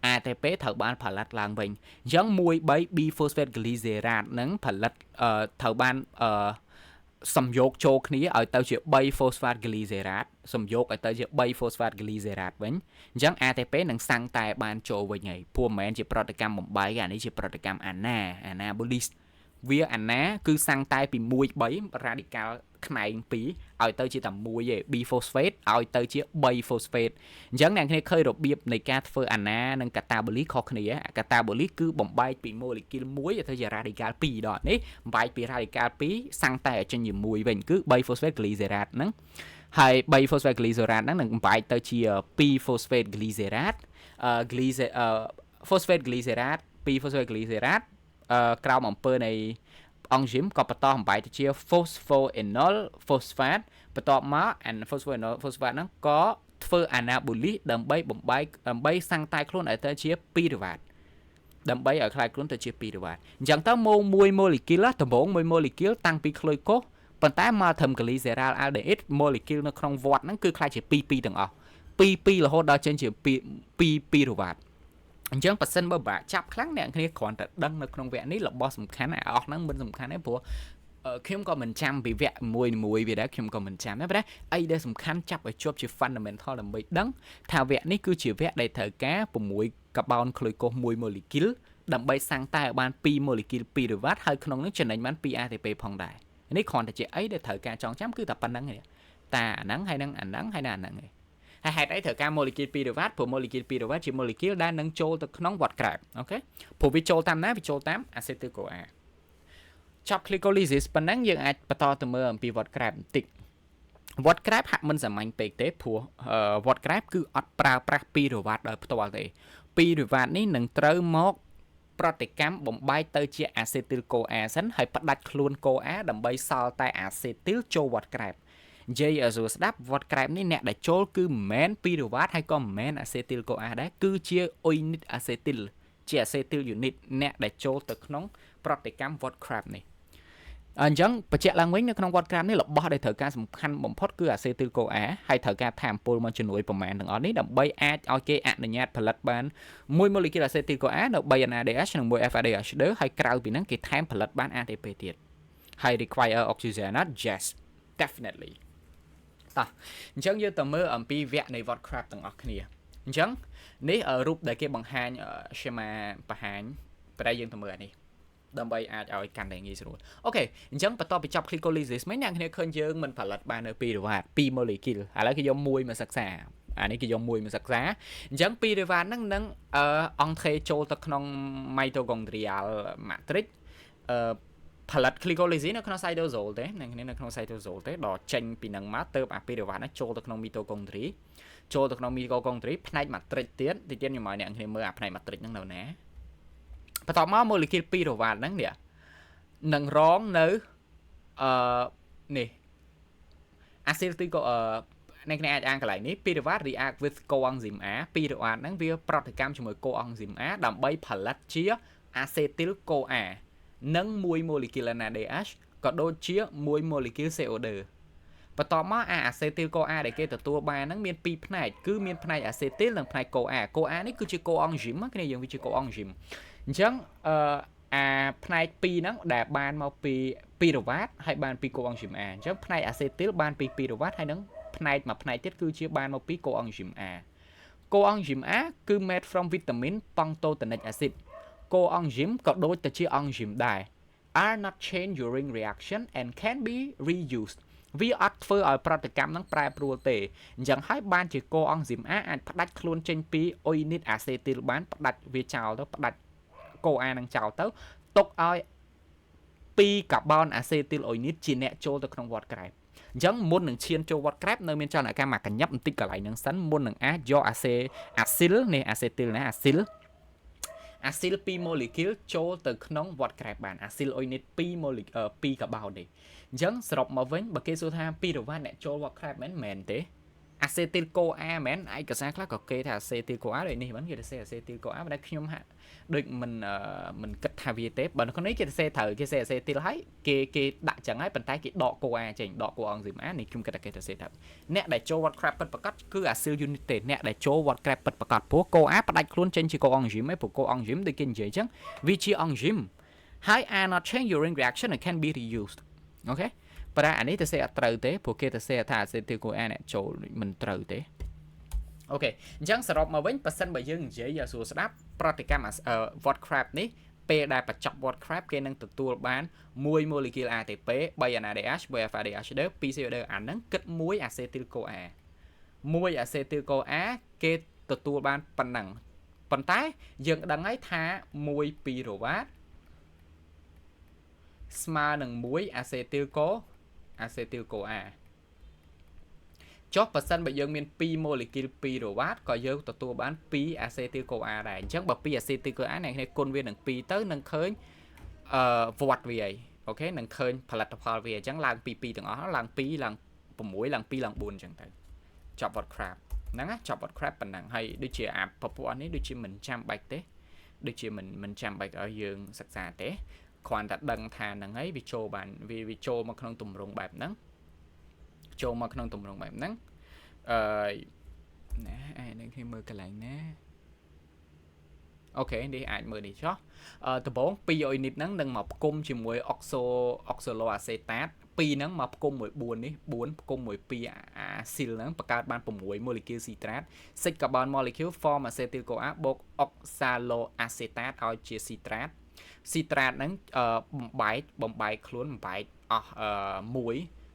អញ្ចឹង1,3 B phosphate glycerate ហ្នឹងផលិតត្រូវបានសំយោគចូលគ្នាឲ្យទៅជា3 phosphate glycerate សំយោគឲ្យទៅជា3 phosphate glycerate វិញអញ្ចឹង ATP នឹងសាំងតែបានចូលវិញហើយព្រោះមិនមែនជាប្រតិកម្មបំបែកអានេះជាប្រតិកម្ម anabolis វា ana គឺសាំងតែពី1 3 radical ខ្នែង2ឲ្យទៅជាតែមួយឯង B phosphate ឲ្យទៅជា3 phosphate អញ្ចឹងអ្នកគ្នាឃើញរបៀបនៃការធ្វើអាណានិង catabolic ខុសគ្នា catabolic គឺបំបែកពី molecule 1ទៅជា radical 2ដល់នេះបំបែកពី radical 2សាំងតែឲ្យចេញជាមួយវិញគឺ3 phosphate glycerate ហ្នឹងហើយ3 phosphate glycerate ហ្នឹងនឹងបំបែកទៅជា2 phosphate glycerate phosphate glycerate 2 phosphate glycerate ក្រោមអំពើនៃអង់ស៊ីមក៏បន្តបំបែកទៅជា phosphoenol phosphate បន្ទាប់មក phosphoenol phosphate ហ្នឹងក៏ធ្វើ anabolic ដើម្បីបំបែកដើម្បីសាំងតែខ្លួនឲ្យទៅជា pyruvate ដើម្បីឲ្យคล้ายខ្លួនទៅជា pyruvate អញ្ចឹងទៅ1 molecule ដំបូង1 molecule តាំងពីក្លូកូសប៉ុន្តែមកត្រឹម glyceryl aldehyde molecule នៅក្នុងវដ្តហ្នឹងគឺคล้ายជា2ទាំងអស់2រហូតដល់ចេញជា2 pyruvate អញ្ចឹងប៉ះសិនបើបាក់ចាប់ខ្លាំងអ្នកគ្នាគ្រាន់តែដឹងនៅក្នុងវគ្គនេះរបស់សំខាន់អស់ហ្នឹងមិនសំខាន់ទេព្រោះខ្ញុំក៏មិនចាំពីវគ្គមួយវាដែរខ្ញុំក៏មិនចាំដែរប៉ុន្តែអីដែលសំខាន់ចាប់ឲ្យជាប់ជា fundamental ដើម្បីដឹងថាវគ្គនេះគឺជាវគ្គដែលត្រូវការ6កាបូនក្លូកូស1 molecule ដើម្បីសាំងតែឲ្យបាន2 molecule pyruvate ហើយក្នុងនោះចំណេញបាន2 ATP ផងដែរនេះគ្រាន់តែជាអីដែលត្រូវការចងចាំគឺតែប៉ុណ្្នឹងទេតាអាហ្នឹងហើយនឹងអាហ្នឹងហើយនឹងអាហ្នឹងឯងហេតុអីត្រូវការ molecule pyruvate ព្រោះ molecule pyruvate ជា molecule ដែលនឹងចូលទៅក្នុងវដ្តក្រាបអូខេព្រោះវាចូលតាមណាវាចូលតាម acetyl CoA ចប់ glycolysis ប៉ុណ្ណឹងយើងអាចបន្តទៅមើលអំពីវដ្តក្រាបបន្តិចវដ្តក្រាបហាក់មិនសាមញ្ញពេកទេព្រោះវដ្តក្រាបគឺអត់ប្រើប្រាស់ pyruvate ដោយផ្ទាល់ទេ pyruvate នេះនឹងត្រូវមកប្រតិកម្មបំបែកទៅជា acetyl CoA សិនហើយផ្ដាច់ខ្លួន CoA ដើម្បីសល់តែ acetyl ចូលវដ្តក្រាបនិយាយឲ្យស្រួលស្ដាប់វត្តក្រែបនេះអ្នកដែលចូលគឺមិនមែន pyruvate ហើយក៏មិនមែន acetyl CoA ដែរគឺជា unit acetyl ជា acetyl unit អ្នកដែលចូលទៅក្នុងប្រតិកម្មវត្តក្រែបនេះអញ្ចឹងបញ្ជាក់ឡើងវិញនៅក្នុងវត្តក្រែបនេះរបស់ដែលត្រូវការសំខាន់បំផុតគឺ acetyl CoA ហើយត្រូវការថាមពលមកជំនួយប្រមាណទាំងអស់នេះដើម្បីអាចឲ្យគេអនុញ្ញាតផលិតបាន1 molecule acetyl CoA នៅ 3 NADH និង1 FADH ហើយក្រៅពីហ្នឹងគេថែមផលិតបាន ATP ទៀតហើយ require oxygen not yes definitelyអញ្ចឹងយើងទៅមើលអំពីវគ្គនៃ Word Craft ទាំងអស់គ្នាអញ្ចឹងនេះរូបដែលគេបង្ហាញ schema បង្ហាញតែយើងទៅមើលអានេះដើម្បីអាចឲ្យកាន់តែងាយស្រួលអូខេអញ្ចឹងបន្ទាប់ពីចប់ glycolysis មិញអ្នកគ្នាឃើញយើងមិនផលិតបាននៅ pyruvate 2 molecule ឥឡូវគេយកមួយមកសិក្សាអានេះគេយកមួយមកសិក្សាអញ្ចឹង pyruvate ហ្នឹងនឹងអង្គថេចូលទៅក្នុង mitochondrial matrix ផលិត glycolysis នៅក្នុង cytosol ទេនៅក្នុង cytosol ទេដល់ចេញពីនឹងមកទៅអា pyruvate ហ្នឹងចូលទៅក្នុង mitochondria ចូលទៅក្នុង mitochondria ផ្នែក matrix ទៀតខ្ញុំឲ្យអ្នកគ្នាមើលអាផ្នែក matrix ហ្នឹងនៅណាបន្ទាប់មក molecule pyruvate ហ្នឹងនេះនឹងរងនៅនេះ acetylអ្នកគ្នាអាចអានកន្លែងនេះ pyruvate react with coenzyme A pyruvate ហ្នឹងវាប្រតិកម្មជាមួយ coenzyme A ដើម្បីផលិតជា acetyl CoA និង1 molecule NADH ក៏ដូចជា1 molecule CO2 បន្ទាប់មកacetyl CoA ដែលគេទទួលបានហ្នឹងមាន2ផ្នែកគឺមានផ្នែក acetyl និងផ្នែក CoA CoA នេះគឺជា coenzyme គ្នាយើងវាជា coenzyme អញ្ចឹងផ្នែក2ហ្នឹងដែលបានមកពី pyruvate ហើយបានពី coenzyme A អញ្ចឹងផ្នែក acetyl បានពី pyruvate ហើយនឹងផ្នែកមួយផ្នែកទៀតគឺជាបានមកពី coenzyme A coenzyme A គឺ made from vitamin pantotenic acid coenzyme ក៏ដូចទៅជា enzyme ដែរ are not changed during reaction and can be reused វាអត់ធ្វើឲ្យប្រតិកម្មហ្នឹងប្រែប្រួលទេអញ្ចឹងហើយបានជា coenzyme A អាចផ្ដាច់ខ្លួនចេញពី unit acetyl បានផ្ដាច់វាចោលទៅផ្ដាច់ CoA នឹងចោលទៅទុកឲ្យ2កាបូន acetyl unit ជាអ្នកចូលទៅក្នុងវដ្តក្រែបអញ្ចឹងមុននឹងឈានចូលវត្តក្រែបនៅមានចលនាកម្មកញ្ញាប់បន្តិចកន្លែងហ្នឹងសិនមុននឹងអាចយកacetyl នេះ acetyl ណា acetyl 2 molecule ចូលទៅក្នុងវត្តក្រែបបាន acetyl unit 2 molecule 2កាបូននេះអញ្ចឹងសរុបមកវិញបើគេសួរថា pyruvate អ្នកចូលវត្តក្រែបមែនទេ acetyl CoA មែនឯកសារខ្លះក៏គេថា acetyl CoA ដូចនេះហ្នឹងគេថា acetyl CoA តែខ្ញុំហាក់ដូចមិនគិតថាវាទេបើក្នុងនេះគេថាត្រូវគេ acetyl ហើយគេដាក់ចឹងហើយប៉ុន្តែគេដក CoA ចេញដក coenzyme A នេះខ្ញុំគិតថាគេថា acetyl អ្នកដែលចូលវត្តក្រែបពិតប្រាកដគឺ acetyl unit ទេអ្នកដែលចូលវត្តក្រែបពិតប្រាកដព្រោះ CoA ផ្ដាច់ខ្លួនចេញជា coenzyme ឯងព្រោះ coenzyme ដូចគេនិយាយចឹងវាជា enzyme ហើយ are not changed during reaction and can be reused អូខេប៉ុន្តែអានេះទៅសេអត់ត្រូវទេព្រោះគេទៅសេថា acetyl CoA អ្នកចូលមិនត្រូវទេអូខេអញ្ចឹងសរុបមកវិញប៉ះសិនបើយើងនិយាយឲ្យស្រួលស្ដាប់ប្រតិកម្ម Word Crab នេះ ពេលដែលបញ្ចប់ word crab គេនឹងទទួលបាន1 molecule ATP 3 NADH 1 alpha DH 2 CO អាហ្នឹងគិត1 acetyl CoA 1 acetyl CoA គេទទួលបានប៉ុណ្ណឹងប៉ុន្តែយើងដឹងហើយថា1 2 វ៉ាតស្មើនឹង1 acetyl CoA ចុះបើសិនបើយើងមាន2 molecule 2 វ៉ាតក៏យើងទទួលបាន2 acetyl CoA ដែរអញ្ចឹងបើ2 acetyl CoA អ្នកគ្នាគុណវានឹង2ទៅនឹងឃើញវត្តវាអូខេនឹងឃើញផលិតផលវាអញ្ចឹងឡើងពី2ទាំងអស់ឡើង2ឡើង6ឡើង2ឡើង4អញ្ចឹងទៅចប់ word crab ហ្នឹងណាចប់ word crab ប៉ុណ្ណឹងហើយដូចជាអាប្រព័ន្ធនេះដូចជាមិនចាំបាច់ទេដូចជាមិនចាំបាច់ឲ្យយើងសិក្សាទេគ្រាន់តែដឹងថាហ្នឹងហើយវាចូលបានវាចូលមកក្នុងទម្រង់បែបហ្នឹងចូលមកក្នុងទម្រង់បែបហ្នឹងណានេះគេមើលកន្លែងណាអូខេនេះអាចមើលនេះចុះដំបូង2អ៊ុយនីតហ្នឹងនឹងមកផ្គុំជាមួយអុកសូឡូអាសេតាត2ហ្នឹងមកផ្គុំមួយ4នេះ4ផ្គុំមួយ2អាស៊ីលហ្នឹងបង្កើតបាន6 molecule ស៊ីត្រាត 6 carbon molecule form acetyl CoA បូកអុកសាឡូអាសេតាតឲ្យជាស៊ីត្រាតហ្នឹងបំបែកខ្លួនបំបែកអស់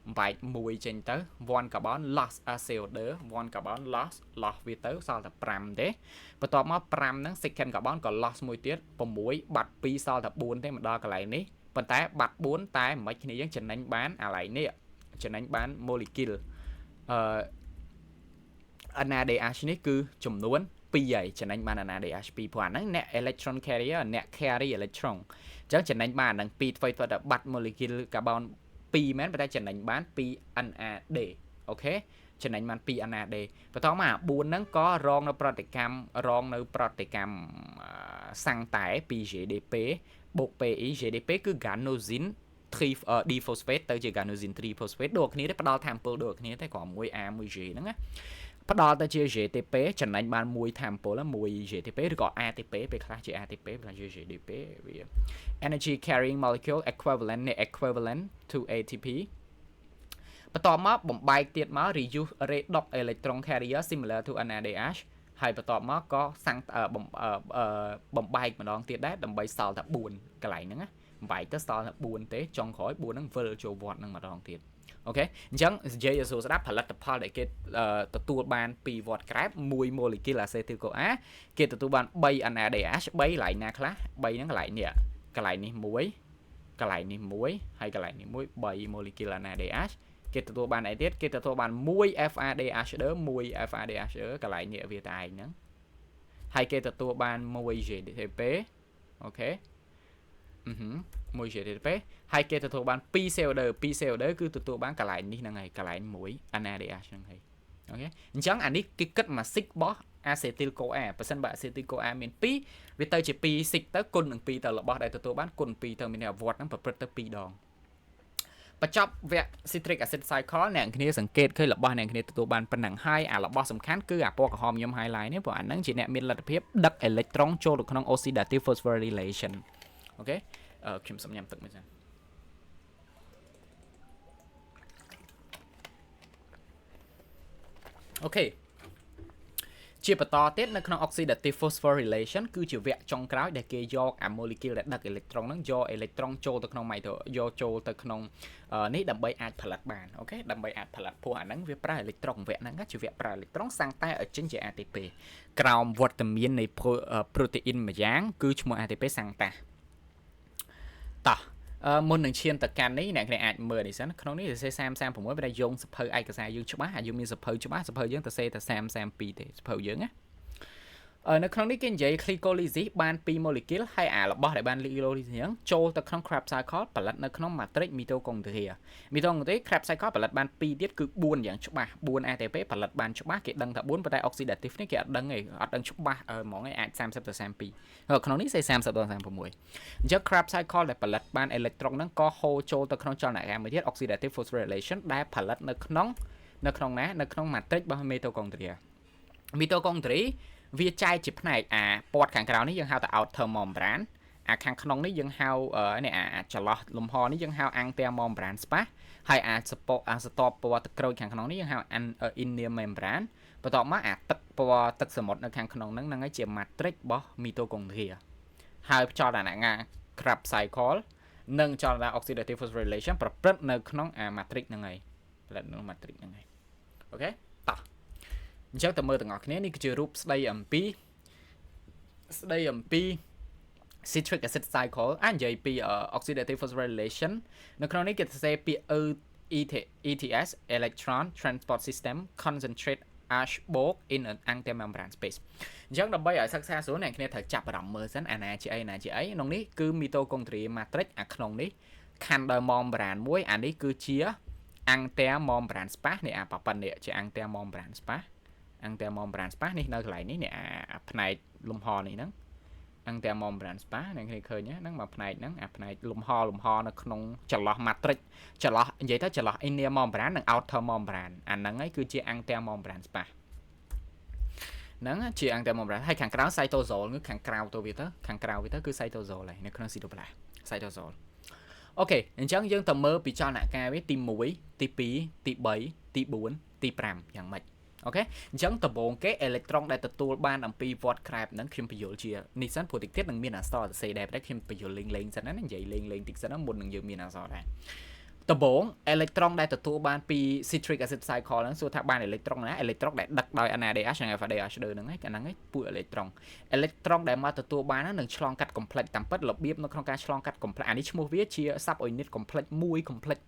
បំបែក1ចេញទៅ1 carbon loss CO2 1 carbon loss វាទៅសល់តែ5ទេបន្ទាប់មក5ហ្នឹង second carbon ក៏ loss មួយទៀត6បាត់2សល់តែ4ទេមកដល់កន្លែងនេះប៉ុន្តែបាត់4តែមិនគ្នាយើងចំណេញបានអាឡៃនេះចំណេញបាន molecule NADH នេះគឺចំនួន2ហើយចំណេញបាន NADH 2ព្រោះអាហ្នឹងអ្នក electron carrier អ្នក carry electron អញ្ចឹងចំណេញបានអាហ្នឹង2ធ្វើទៅបាត់ molecule carbon 2មែនប៉ុន្តែចំណេញបាន2 NAD អូខេចំណេញបាន2 NAD បន្តមកអា4ហ្នឹងក៏រងនៅប្រតិកម្មសាំងតែពី GDP បូក PE GDP គឺ ganosin 3 D phosphate ទៅជា ganosin 3 phosphate ដូចគ្នាទេផ្ដល់ថាមពលដូចគ្នាទេគ្រាន់មួយ A មួយ G ហ្នឹងណាផ្ដល់ទៅជា GTP ចំណេញបាន1ថាមពល1 GTP ឬក៏ ATP ពេលខ្លះជា ATP ពេលខ្លះជា GDP វា energy carrying molecule equivalent to ATP បន្ទាប់មកបំបែកទៀតមក redox electron carrier similar to NADH ហើយបន្ទាប់មកក៏សាំងបំបែកម្ដងទៀតដែរដើម្បីសល់តែ4កន្លែងហ្នឹងណាបំបែកទៅសល់តែ4ទេចុងក្រោយ4ហ្នឹងវិលចូលវត្តហ្នឹងម្ដងទៀតអូខេអញ្ចឹងនិយាយឲ្យស្ដាប់ផលិតផលដែលគេទទួលបានពីវត្តក្រែប1 molecule acetyl CoA គេទទួលបាន3 NADH 3កន្លែងណាខ្លះ3ហ្នឹងកន្លែងនេះកន្លែងនេះ1កន្លែងនេះ1ហើយកន្លែងនេះ1 3 molecule NADH គេទទួលបានអីទៀតគេទទួលបាន1 FADH 1 FADH កន្លែងនេះវាតែឯងហ្នឹងហើយគេទទួលបាន1 GTP អូខេ1 GTP ហើយគេទទួលបាន2 CO2 គឺទទួលបានកន្លែងនេះហ្នឹងហើយកន្លែង1 NADH ហ្នឹងហើយអូខេអញ្ចឹងអានេះគេគិតមកសិករបស់ acetyl CoA បើសិនបើ acetyl CoA មាន2វាទៅជា2សិកទៅគុណនឹង2ទៅរបស់ដែលទទួលបានគុណ2ទៅមានវត្តហ្នឹងប្រព្រឹត្តទៅ2ដងបញ្ចប់វគ្គ citric acid cycle អ្នកគ្នាសង្កេតឃើញរបស់អ្នកគ្នាទទួលបានប៉ុណ្ណឹងហើយអារបស់សំខាន់គឺអាពណ៌ក្រហមខ្ញុំ highlight នេះព្រោះអាហ្នឹងជាអ្នកមានលទ្ធភាពដឹក electron ចូលទៅក្នុង oxidative phosphorylation អូខេខ្ញុំសុំញ៉ាំទឹកមួយសិនអូខេជាបន្តទៀតនៅក្នុង oxidative phosphorylation គឺជាវគ្គចុងក្រោយដែលគេយកអា molecule ដែលដឹក electron ហ្នឹងយក electron ចូលទៅក្នុងយកចូលទៅក្នុងនេះដើម្បីអាចផលិតបានអូខេដើម្បីអាចផលិតព្រោះអាហ្នឹងវាប្រើ electron វគ្គហ្នឹងជាវគ្គប្រើ electron សាំងតែឲ្យចេញជា ATP ក្រោមវត្តមាននៃ protein មួយយ៉ាងគឺឈ្មោះ ATP សាំងតាតោះមុននឹងឈានទៅកាន់នេះអ្នកអាចមើលនេះសិនក្នុងនេះសរសេរ36បើតែយើងសភៅឯកសារយើងច្បាស់យើងមានសភៅច្បាស់សភៅយើងទៅសេតែ32ទេសភៅយើងណានៅក្នុងនេះគេនិយាយ glycolysis បាន2 molecule ហើយអារបស់ដែលបាន glycolysis ហ្នឹងចូលទៅក្នុង Krebs cycle ផលិតនៅក្នុង matrix mitochondria Krebs cycle ផលិតបាន2ទៀតគឺ4យ៉ាងច្បាស់4 ATP ផលិតបានច្បាស់គេដឹងថា4ប៉ុន្តែ oxidative នេះគេអត់ដឹងទេអត់ដឹងច្បាស់ហ្មងឯងអាច30ទៅ32ក្នុងនេះសេ30ទៅ36អញ្ចឹង Krebs cycle ដែលផលិតបាន electron ហ្នឹងក៏ហូរចូលទៅក្នុងចលនាកម្មមួយទៀត oxidative phosphorylation ដែលផលិតនៅក្នុងណានៅក្នុង matrix របស់ mitochondria វាចែកជាផ្នែកអាពណ៌ខាងក្រៅនេះយើងហៅថា outer membrane អាខាងក្នុងនេះយើងហៅនេះអាចន្លោះលំហនេះយើងហៅ inter membrane space ហើយអាចស្ទប់ពណ៌ទឹកក្រូចខាងក្នុងនេះយើងហៅ inner membrane បន្ទាប់មកអាទឹកពណ៌ទឹកសមុទ្រនៅខាងក្នុងហ្នឹងហើយជា matrix របស់ mitochondria ហើយចលនាងាក្រាប់ cycle និងចលនា oxidative phosphorylation ប្រព្រឹត្តនៅក្នុងអា matrix ហ្នឹងហើយផលិតនៅ matrix ហ្នឹងហើយអូខេតោះអញ្ចឹងតើមើលទាំងអស់គ្នានេះគឺជារូបស្ដីអំពី citric acid cycle និយាយពី oxidative phosphorylation នៅក្នុងនេះគេសរសេរពាក្យ ETS electron transport system concentrate Ashbrook in an anti-membrane space អញ្ចឹងដើម្បីឲ្យសិក្សាស្រួលអ្នកគ្នាត្រូវចាប់អារម្មណ៍មើលសិនអាណាជាអីក្នុងនេះគឺ mitochondria matrix អាក្នុងនេះខណ្ឌដោយ membrane មួយអានេះគឺជា anti-membrane space នេះអាប៉ប៉ុណ្ណេះជា anti-membrane space នេះនៅកន្លែងនេះអាផ្នែកលំហនេះហ្នឹង anti-membrane space អ្នកគ្នាឃើញហ្នឹងមកផ្នែកហ្នឹងអាផ្នែកលំហនៅក្នុងចន្លោះ matrix ចន្លោះនិយាយទៅចន្លោះ inner membrane និង outer membrane អាហ្នឹងហើយគឺជា anti-membrane space ហ្នឹងជា anti-membrane ហើយខាងក្រៅ cytosol គឺខាងក្រៅទៅវាទៅគឺ cytosol ហើយនៅក្នុង cytoplasm cytosol អូខេអញ្ចឹងយើងទៅមើលពីចលនាការវាទី1ទី2ទី3ទី4ទី5យ៉ាងម៉េចអូខេអញ្ចឹងដំបូងគេអេឡិចត្រូនដែលទទួលបានអំពីវដ្តក្រែបហ្នឹងខ្ញុំបញ្យល់ជានេះសិនព្រោះតិចទៀតនឹងមានអក្សរសរសេរដែរតែខ្ញុំបញ្យល់លេងសិនណានិយាយលេងតិចសិនមុននឹងយើងមានអក្សរដែរដំបូងអេឡិចត្រូនដែលទទួលបានពី citric acid cycle ហ្នឹងសួរថាបានអេឡិចត្រុនណាអេឡិចត្រុនដែលដឹកដោយ NADH និង FADH ហ្នឹងហើយអាហ្នឹងឯងពួកអេឡិចត្រុនដែលមកទទួលបានហ្នឹងនឹងឆ្លងកាត់ complex តាមពិតរបៀបនៅក្នុងការឆ្លងកាត់ complex អានេះឈ្មោះវាជា subunit complex 1 complex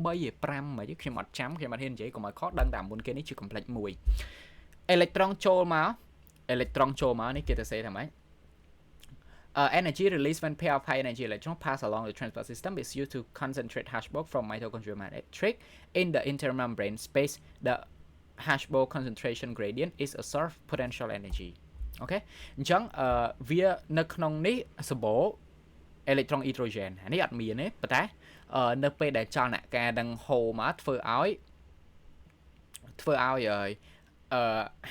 3 5មកខ្ញុំអត់ចាំខ្ញុំអត់ហ៊ាននិយាយកុំឲ្យខុសដឹងតែមុនគេនេះជា complex 1 electron ចូលមកនេះគេទៅសេថាម៉េចenergy released when pair of high energy electron pass along the transport system is used to concentrate Hashbrook from mitochondrial matrix in the intermembrane space. The Hashbrook concentration gradient is a source of potential energy. Okay អញ្ចឹងវានៅក្នុងនេះសម្បូរ electron hydrogen អានេះអត់មានទេប៉ុន្តែនៅពេលដែលចលនាការនឹងហូរមកធ្វើឲ្យ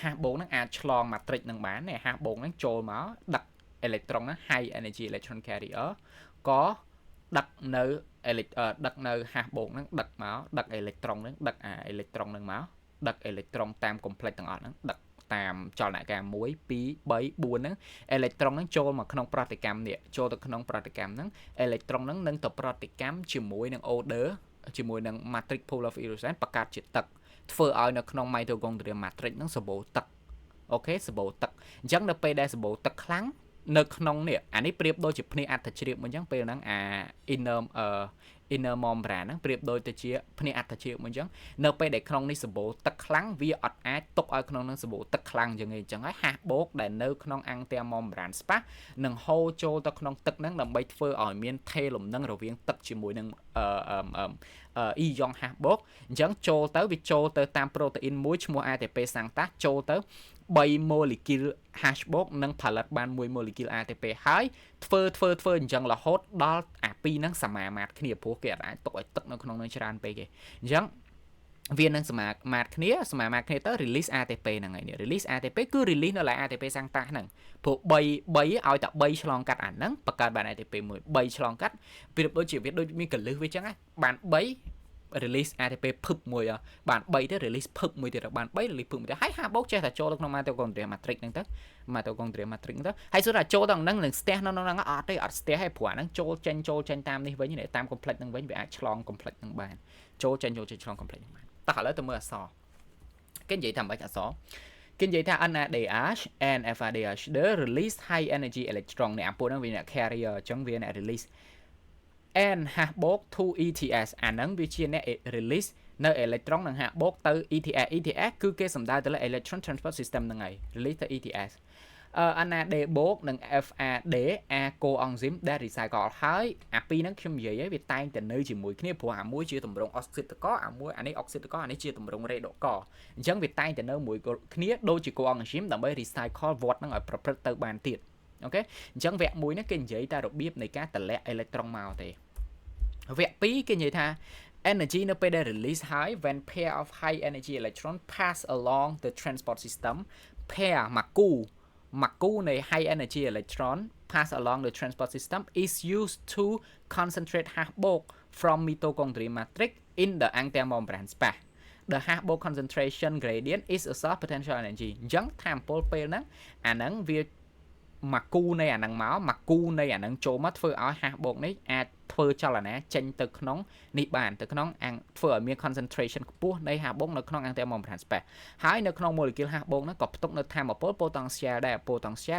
Hashbrook ហ្នឹងអាចឆ្លង matrix នឹងបាននេះ Hashbrook ហ្នឹងចូលមកដឹកelectron ហ្នឹង high energy electron carrier ក៏ដឹកនៅ Hashbrook ហ្នឹងដឹក electron ហ្នឹងដឹកអា electron ហ្នឹងមកដឹក electron តាម complex ទាំងអស់ហ្នឹងដឹកតាមចលនាការ1 2 3 4ហ្នឹង electron ហ្នឹងចូលមកក្នុងប្រតិកម្មនេះចូលទៅក្នុងប្រតិកម្មហ្នឹង electron ហ្នឹងនឹងទៅប្រតិកម្មជាមួយនឹង order ជាមួយនឹង matrix polar of erosion បង្កើតជាទឹកធ្វើឲ្យនៅក្នុង mitochondria matrix ហ្នឹងសម្បូរទឹកអូខេសម្បូរទឹកអញ្ចឹងនៅពេលដែលសម្បូរទឹកខ្លាំងនៅក្នុងនេះអានេះប្រៀបដូចជាភ្នែកអត្តជ្រាបមួយអញ្ចឹងពេលហ្នឹងអា inner membrane ហ្នឹងប្រៀបដូចទៅជាភ្នែកអត្តជ្រាបមួយអញ្ចឹងនៅពេលដែលក្នុងនេះសម្បូរទឹកខ្លាំងវាអត់អាចទុកឲ្យក្នុងនឹងសម្បូរទឹកខ្លាំងយ៉ាងនេះអញ្ចឹងហើយ Hashbrook ដែលនៅក្នុង anti-membrane space នឹងហូរចូលទៅក្នុងទឹកហ្នឹងដើម្បីធ្វើឲ្យមានថេរលំនឹងរវាងទឹកជាមួយនឹងion Hashbrook អញ្ចឹងវាចូលទៅតាម protein មួយឈ្មោះ ATP សាំងតាសចូលទៅ3 molecule Hashbrook នឹងផលិតបាន1 molecule ATP ហើយធ្វើអញ្ចឹងរហូតដល់អាពីរហ្នឹងសមាមាត្រគ្នាព្រោះគេអាចទុកឲ្យទឹកនៅក្នុងនឹងច្រើនពេកទេអញ្ចឹងវានឹងសមាមាត្រគ្នាទៅ release ATP ហ្នឹងហើយនេះ release ATP គឺ release នៅលើ ATP សាំងតាសហ្នឹងព្រោះ3ឲ្យតែ3ឆ្លងកាត់អាហ្នឹងបង្កើតបាន ATP មួយ3ឆ្លងកាត់ប្រៀបដូចជាវាដូចមានកលឹះវាអញ្ចឹងបាន3 release ATP ភឹបមួយបាន3ទៅ release ភឹបមួយទៀតបាន3 release ភឹបមួយទៀតហើយ Hashbrook ចេះតែចូលទៅក្នុង mitochondria matrix ហ្នឹងទៅហើយសួរថាចូលដល់ហ្នឹងនឹងស្ទះនៅហ្នឹងអត់ទេអត់ស្ទះទេព្រោះអាហ្នឹងចូលចេញតាមនេះវិញតាម complex ហ្នឹងវិញវាអាចឆ្លង complex ហ្នឹងបានចូលចេញឆ្លង complex ហ្នឹងបានតោះឥឡូវទៅមើលអក្សរគេនិយាយថាម៉េចអក្សរគេនិយាយថា NADH and FADH they release high energy electron នេះអាពួកហ្នឹងវាអ្នក carrier អញ្ចឹងវាអ្នក release and Hashbrook to ETS អាហ្នឹងវាជាអ្នក release នៅ electron នឹង Hashbrook ទៅ ETS គឺគេសំដៅទៅលើ electron transport system ហ្នឹងហើយ release ទៅ ETS NADH និង FAD អា coenzyme ដែល recycle ហើយអាពីរហ្នឹងខ្ញុំនិយាយហើយវាតែងតែនៅជាមួយគ្នាព្រោះអាមួយជាទម្រង់ oxidase អានេះ oxidase អានេះជាទម្រង់ redox អញ្ចឹងវាតែងតែនៅមួយគ្នាដូចជា coenzyme ដើម្បី recycle វដ្តហ្នឹងឲ្យប្រព្រឹត្តទៅបានទៀតអូខេអញ្ចឹងវគ្គ1នេះគេនិយាយតែរបៀបនៃការតម្លាក់ electron មកទេវគ្គ2គេនិយាយថា energy នៅពេលដែល release ហើយ when pair of high energy electron pass along the transport system pair មកគូនៃ high energy electron pass along the transport system is used to concentrate Hashbrook from mitochondrial matrix in the anti-membrane space the Hashbrook concentration gradient is a source potential energy អញ្ចឹងថាមពលពេលហ្នឹងអាហ្នឹងវា mà cu này năng máu mà cu này năng trố mất phơi áo hạ bột này phơi cho là nè chênh từ nóng nị bản từ nóng ăn phơi ở miếng concentration của này hạ bột nó nóng ăn theo mồm transfer hái nó nóng molecule hạ bột nó có tốc nó tham một potential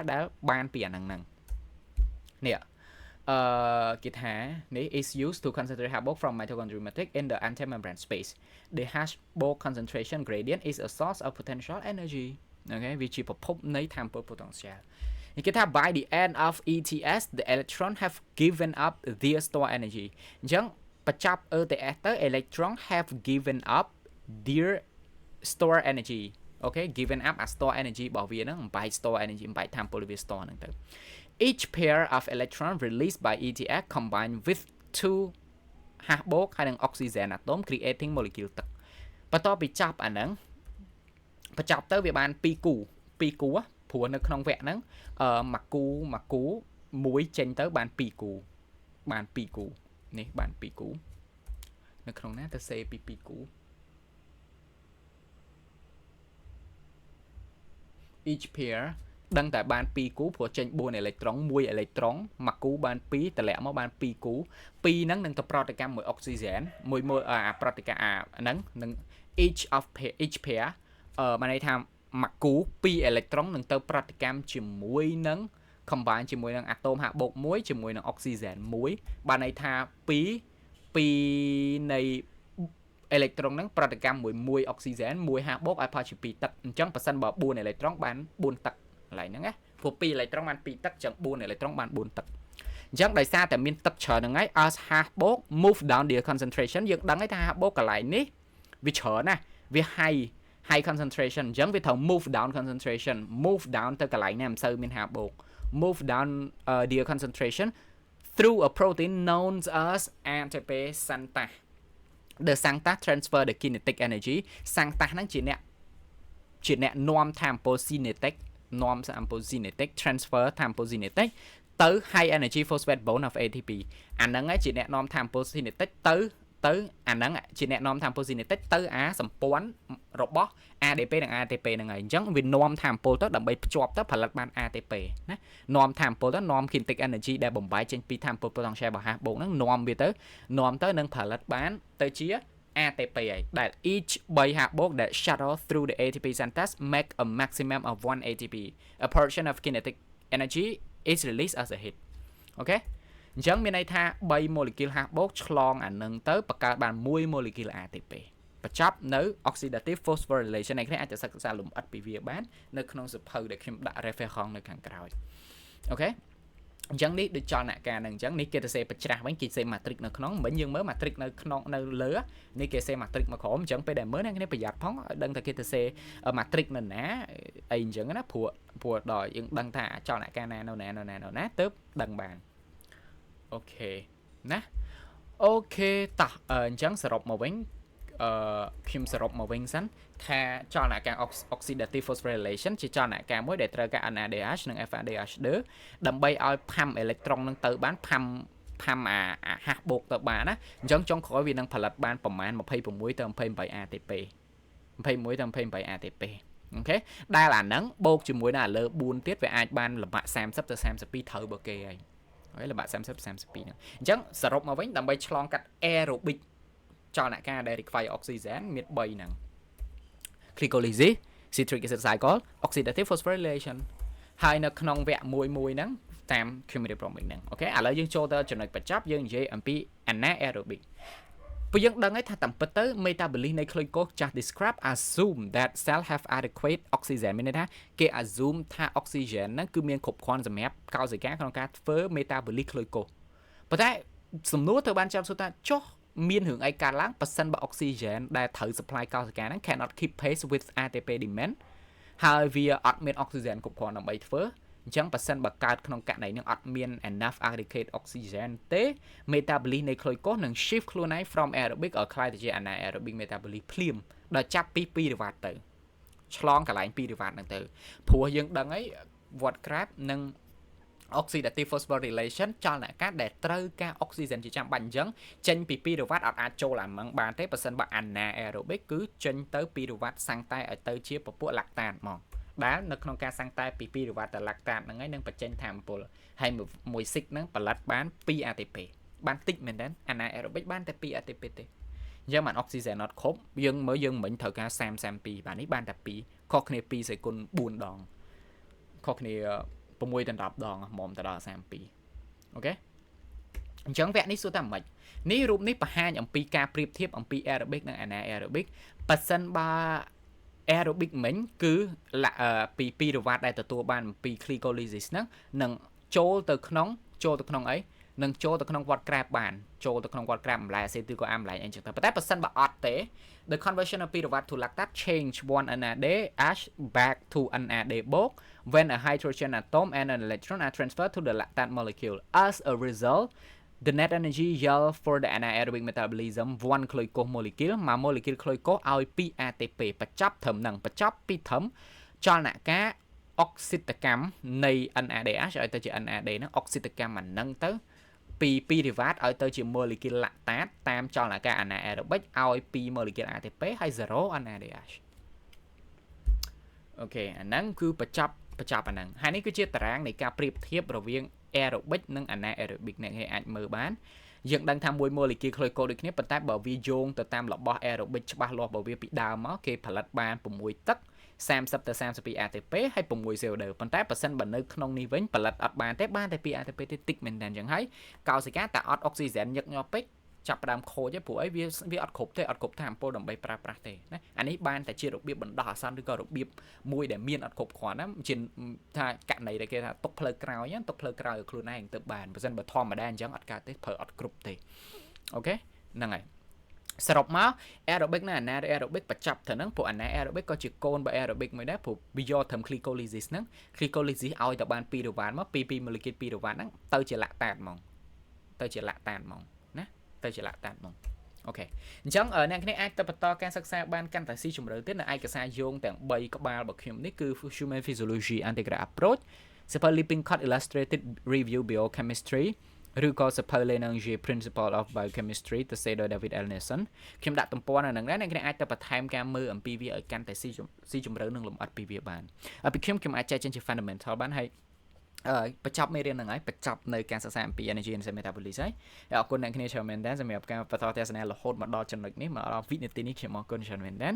đã ban biển năng nè kit há này is used to concentrate hạ bột from mitochondrial matrix in the anti-membrane space. The hash bột concentration gradient is a source of potential energy. Okay, vì chỉ một phút này tham potential. Cái thằng by the end of ETS, the electron have given up their stored energy. Chẳng bắt chấp ở the electron have given up their stored energy. Okay, given up as stored energy bảo vì nó by stored energy by tham polymer store năng tử. Each pair of electron released by ETS combined with two hạt bột hay là oxygen atom creating molecule tật. Bắt đầu bị chấp ảnh nắng. Bắt chấp tới việc bàn pi cú á. Phùa nó không vẹn nắng mặc cú muối chênh tới bàn pi cú này bàn pi cú nó không nát tới xe pi cú each pair đăng tại bàn pi cú phùa chênh buôn electron muối electron mặc cú bàn pi tại lẽ mà bàn pi cú pi nắng nâng tập protein mỗi oxygen mỗi protein nắng each pair mà này tham mặc cú pi electron nâng tơ protein chỉ muối nâng combine chỉ muối nâng atom hạ bột muối chỉ muối nâng oxygen muối bà này tha pi này electron nâng protein muối oxygen muối hạ bột ai chỉ pi tật chẳng percent bảo buôn electron bán buôn tật lại nữa á phụ pi electron bán pi tật chẳng buôn electron bán buôn tật chẳng đại xa tại miền tật chờ nâng ấy as hạ bột move down the concentration dựng đăng ấy tha hạ bột cả lại ní vì chờ nè vì high concentration giống với thằng move down concentration move down tới cái lại nằm sâu bên hạ bột move down the concentration through a protein known as ATP SANTA. The SANTA transfer the kinetic energy. SANTA nó chỉ nè norm thermokinetic transfer thermokinetic tới high energy phosphate bond of ATP. Anh nó chỉ nè norm thermokinetic tới anh nắng chỉ nè norm thermokinetic tới sầm pón robot ADP និង ATP ហ្នឹងហើយអញ្ចឹងវា norm thermo ទៅដើម្បីភ្ជាប់ទៅផលិតបាន ATP ណា norm thermo ទៅ norm kinetic energy ដែលបំបែកចេញពី thermo potential របស់ hash បូកហ្នឹង norm វាទៅ norm ទៅនឹងផលិតបានទៅជា ATP ហើយដែល each 3 hash បូកដែល shuttle through the ATP synthase make a maximum of 1 ATP. A portion of kinetic energy is released as a heat. Okay? អញ្ចឹងមានន័យថា3 molecule hash បូកឆ្លងអានឹងទៅបង្កើតបាន1 molecule ATP បញ្ចប់នៅ oxidative phosphorylation នេះគ្នាអាចจะសិក្សាលំអិតពីវាបាននៅក្នុងសៀវភៅដែលខ្ញុំដាក់ reference នៅខាងក្រោយអូខេអញ្ចឹងនេះដូចចលនាការនឹងអញ្ចឹងនេះគេទៅសេបច្រាស់វិញគេសេ matrix នៅក្នុងមិញយើងមើល matrix នៅក្នុងនៅលើនេះគេសេ matrix មកក្រោមអញ្ចឹងពេលដែលមើលអ្នកគ្នាប្រយ័ត្នផងឲ្យដឹងថាគេទៅសេ matrix នៅណាអីអញ្ចឹងណាព្រោះដល់យើងដឹងថាចលនាការណានៅណាទើបដឹងបានអូខេណាអូខេតោះអញ្ចឹងសរុបមកវិញខ្ញុំសរុបមកវិញសិនថាចលនាការ oxidative phosphorylation ជាចលនាការមួយដែលត្រូវការ NADH និង FADH ដើម្បីឲ្យផាំអេឡិចត្រូននឹងទៅបានផាំអាហាស់បូកទៅបានណាអញ្ចឹងចុងក្រោយវានឹងផលិតបានប្រមាណ26ទៅ28 ATP 21ទៅ28 ATP អូខេដែលអាហ្នឹងបូកជាមួយនឹងអាលើ4ទៀតវាអាចបានល្បាក់30ទៅ32ត្រូវបើគេហើយហើយល្បាក់30 32ហ្នឹងអញ្ចឹងសរុបមកវិញដើម្បីឆ្លងកាត់ aerobic ចលនាការដែល require oxygen មាន3ហ្នឹង glycolysis citric acid cycle oxidative phosphorylation ហើយនៅក្នុងវគ្គមួយហ្នឹងតាម chemical property ហ្នឹងអូខេឥឡូវយើងចូលទៅចំណុចបញ្ចប់យើងនិយាយអំពី anaerobic ព្រោះយើងដឹងហើយថាតាមពិតទៅ metabolism នៃ glucose ចាស់ describe assume that cell have adequate oxygen មានន័យថាគេ assume ថា oxygen ហ្នឹងគឺមានគ្រប់គ្រាន់សម្រាប់កោសិកាក្នុងការធ្វើ metabolic glucose ប៉ុន្តែសំណួរទៅបានចាំសួរថាចុះមានរឿងអីកើតឡើងប៉ះសិនបើ oxygen ដែលត្រូវ supply កោសិកាហ្នឹង cannot keep pace with ATP demand ហើយវាអត់មាន oxygen គ្រប់គ្រាន់ដើម្បីធ្វើអញ្ចឹងប៉ះសិនបើកើតក្នុងករណីហ្នឹងអត់មាន enough adequate oxygen ទេ metabolism នៃ glucose នឹង shift ខ្លួនឯង from aerobic ឲ្យក្លាយទៅជា anaerobic metabolism ភ្លាមដល់ចាប់ពី2 រវ៉ាត់ទៅឆ្លងកន្លែង2 រវ៉ាត់ហ្នឹងទៅព្រោះយើងដឹងហើយ watt graph និង oxidative phosphorylation ចលនាការដែលត្រូវការ oxygen ជាចាំបាច់អញ្ចឹងចេញពី2 រវ៉ាត់អត់អាចចូលអាហ្នឹងបានទេបើសិនបើ anaerobic គឺចេញទៅ2 រវ៉ាត់សាំងតែឲ្យទៅជាពពួក lactate ហ្មង ដែលនៅក្នុងការសាំងតែពី2រវ៉ាត់តឡាក់តាតហ្នឹងហើយនឹងបញ្ចេញថាមពលហើយមួយសិកហ្នឹងផលិតបាន2 ATP បានតិចមែនទេអាណាអេរ៉ូប៊ិកបានតែ2 ATP ទេអញ្ចឹងបានអុកស៊ីហ្សែនអត់គ្រប់យើងមើលយើងមិញត្រូវការ32បាទនេះបានតែ2ខុសគ្នា2សេគុណ4ដងខុសគ្នា6ដល់10ដងហ្មងទៅដល់32អូខេអញ្ចឹងវគ្គនេះសួរថាម៉េចនេះរូបនេះបង្ហាញអំពីការប្រៀបធៀបអំពី aerobic និង anaerobic ប៉ះសិនបើ aerobic មិញគឺពី2រវ៉ាត់ដែលទទួលបានពី glycolysis ហ្នឹងនឹងចូលទៅក្នុងអីនឹងចូលទៅក្នុងវត្តក្រាបបានចូលទៅក្នុងវត្តក្រាបអំឡាយអាសេទីលក៏អាម្លែងអីចឹងទៅប៉ុន្តែប៉ះសិនបើអត់ទេ the conversion of pyruvate to lactate change one NAD ash back to NAD book when a hydrogen atom and an electron are transferred to the lactate molecule as a result the net energy yield for the anaerobic metabolism 1 glucose molecule មួយ molecule glucose ឲ្យ2 ATP បញ្ចប់ត្រឹមហ្នឹងបញ្ចប់ពីត្រឹមចលនការអុកស៊ីតកម្មនៃ NADH ឲ្យទៅជា NAD ហ្នឹងអុកស៊ីតកម្មអាហ្នឹងទៅពី2 derivat ឲ្យទៅជា molecule lactate តាមចលនាការ anaerobic ឲ្យ2 molecule ATP ហើយ0 NADH អូខេអាហ្នឹងគឺបញ្ចប់អាហ្នឹងហើយនេះគឺជាតារាងនៃការប្រៀបធៀបរវាង aerobic និង anaerobic អ្នកគេអាចមើលបានយើងដឹងថាមួយ molecule glucose ដូចគ្នាប៉ុន្តែបើវាយោងទៅតាមរបស់ aerobic ច្បាស់លាស់បើវាពីដើមមកគេផលិតបាន6ទឹក30ទៅ32 ATP ហើយ6 CO2 ប៉ុន្តែបើសិនបើនៅក្នុងនេះវិញផលិតអត់បានទេបានតែ2 ATP ទេតិចមែនតើអញ្ចឹងហើយកោសិកាតែអត់អុកស៊ីហ្សែនញឹកញាប់ពេកចាប់ផ្ដើមខូចទេព្រោះអីវាអត់គ្រប់ទេអត់គ្រប់ថាមពលដើម្បីប្រើប្រាស់ទេណាអានេះបានតែជារបៀបបណ្ដោះអាសន្នឬក៏របៀបមួយដែលមានអត់គ្រប់គ្រាន់ណាជាថាករណីដែលគេថាទុកផ្លូវក្រោយទុកផ្លូវក្រោយឲ្យខ្លួនឯងទៅបានបើសិនបើធម្មតាអញ្ចឹងអត់កើតទេប្រើអត់គ្រប់ទេអូខេហ្នឹងហើយសរុបមក aerobic និង anaerobic បញ្ចប់ទៅហ្នឹងព្រោះ anaerobic ក៏ជាកូនរបស់ aerobic មួយដែរព្រោះវាយកត្រឹម glycolysis ហ្នឹង glycolysis ឲ្យតែបាន2រវ៉ាត់មកពី2 molecule 2រវ៉ាត់ហ្នឹងទៅជា lactate ហ្មងទៅជា lactate ហ្មងណាទៅជា lactate ហ្មងអូខេអញ្ចឹងអ្នកគ្នាអាចទៅបន្តការសិក្សាបានកាន់តែស៊ីជម្រៅទៀតនៅឯកសារយោងទាំង3ក្បាលរបស់ខ្ញុំនេះគឺ Human Physiology Integrated Approach សៀវភៅ Lippincott Illustrated Review Biochemistry ឬក៏សៀវភៅ Lenange Principle of Biochemistry ទៅសេដោយ David L. Nelson ខ្ញុំដាក់ទំព័រនៅហ្នឹងដែរអ្នកគ្នាអាចទៅបន្ថែមការមើលអំពីវាឲ្យកាន់តែស៊ីជម្រៅនឹងលម្អិតពីវាបានពីខ្ញុំអាចចែកចេញជា fundamental បានហើយបញ្ចប់មេរៀនហ្នឹងហើយបញ្ចប់នៅការសិក្សាអំពី energy and metabolism ហើយអរគុណអ្នកគ្នាច្រើនមែនតើសម្រាប់ការបន្តទស្សនារហូតមកដល់ចំណុចនេះមកដល់វិនាទីនេះខ្ញុំអរគុណច្រើនមែនតើ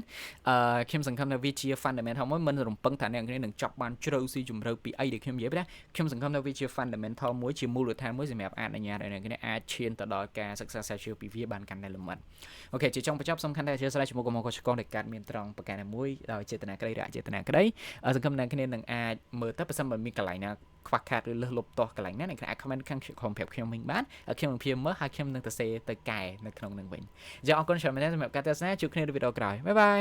ខ្ញុំសង្ឃឹមថាវាជា fundamental មួយមិនរំពឹងថាអ្នកគ្នានឹងចប់បានជ្រៅស៊ីជម្រៅពីអីដែលខ្ញុំនិយាយទេខ្ញុំសង្ឃឹមថាវាជា fundamental មួយជាមូលដ្ឋានមួយសម្រាប់អនុញ្ញាតឲ្យអ្នកគ្នាអាចឈានទៅដល់ការសិក្សាស្រាវជ្រាវពីវាបានកាន់តែលម្អិតអូខេជាចុងបញ្ចប់សំខាន់តែអធិស្ឋានជាមួយកំហុសឆ្គងដែលកើតមានត្រង់ប្រការណាមួយដោយចេតនាក្តីឬអចេតនាក្តីសង្ឃឹមអ្នកគ្នានឹងអាចមើលទៅបើសិនបើមានកន្លែងណាខ្វះខាតឬលើសលប់ទាស់កន្លែងណាអ្នកអាច comment ខាងក្រុមប្រាប់ខ្ញុំវិញបានខ្ញុំនឹងព្យាយាមមើលហើយខ្ញុំនឹងទៅសេទៅកែនៅក្នុងនឹងវិញអញ្ចឹងអរគុណច្រើនមែនទែនសម្រាប់ការទស្សនាជួបគ្នានៅវីដេអូក្រោយបាយបាយ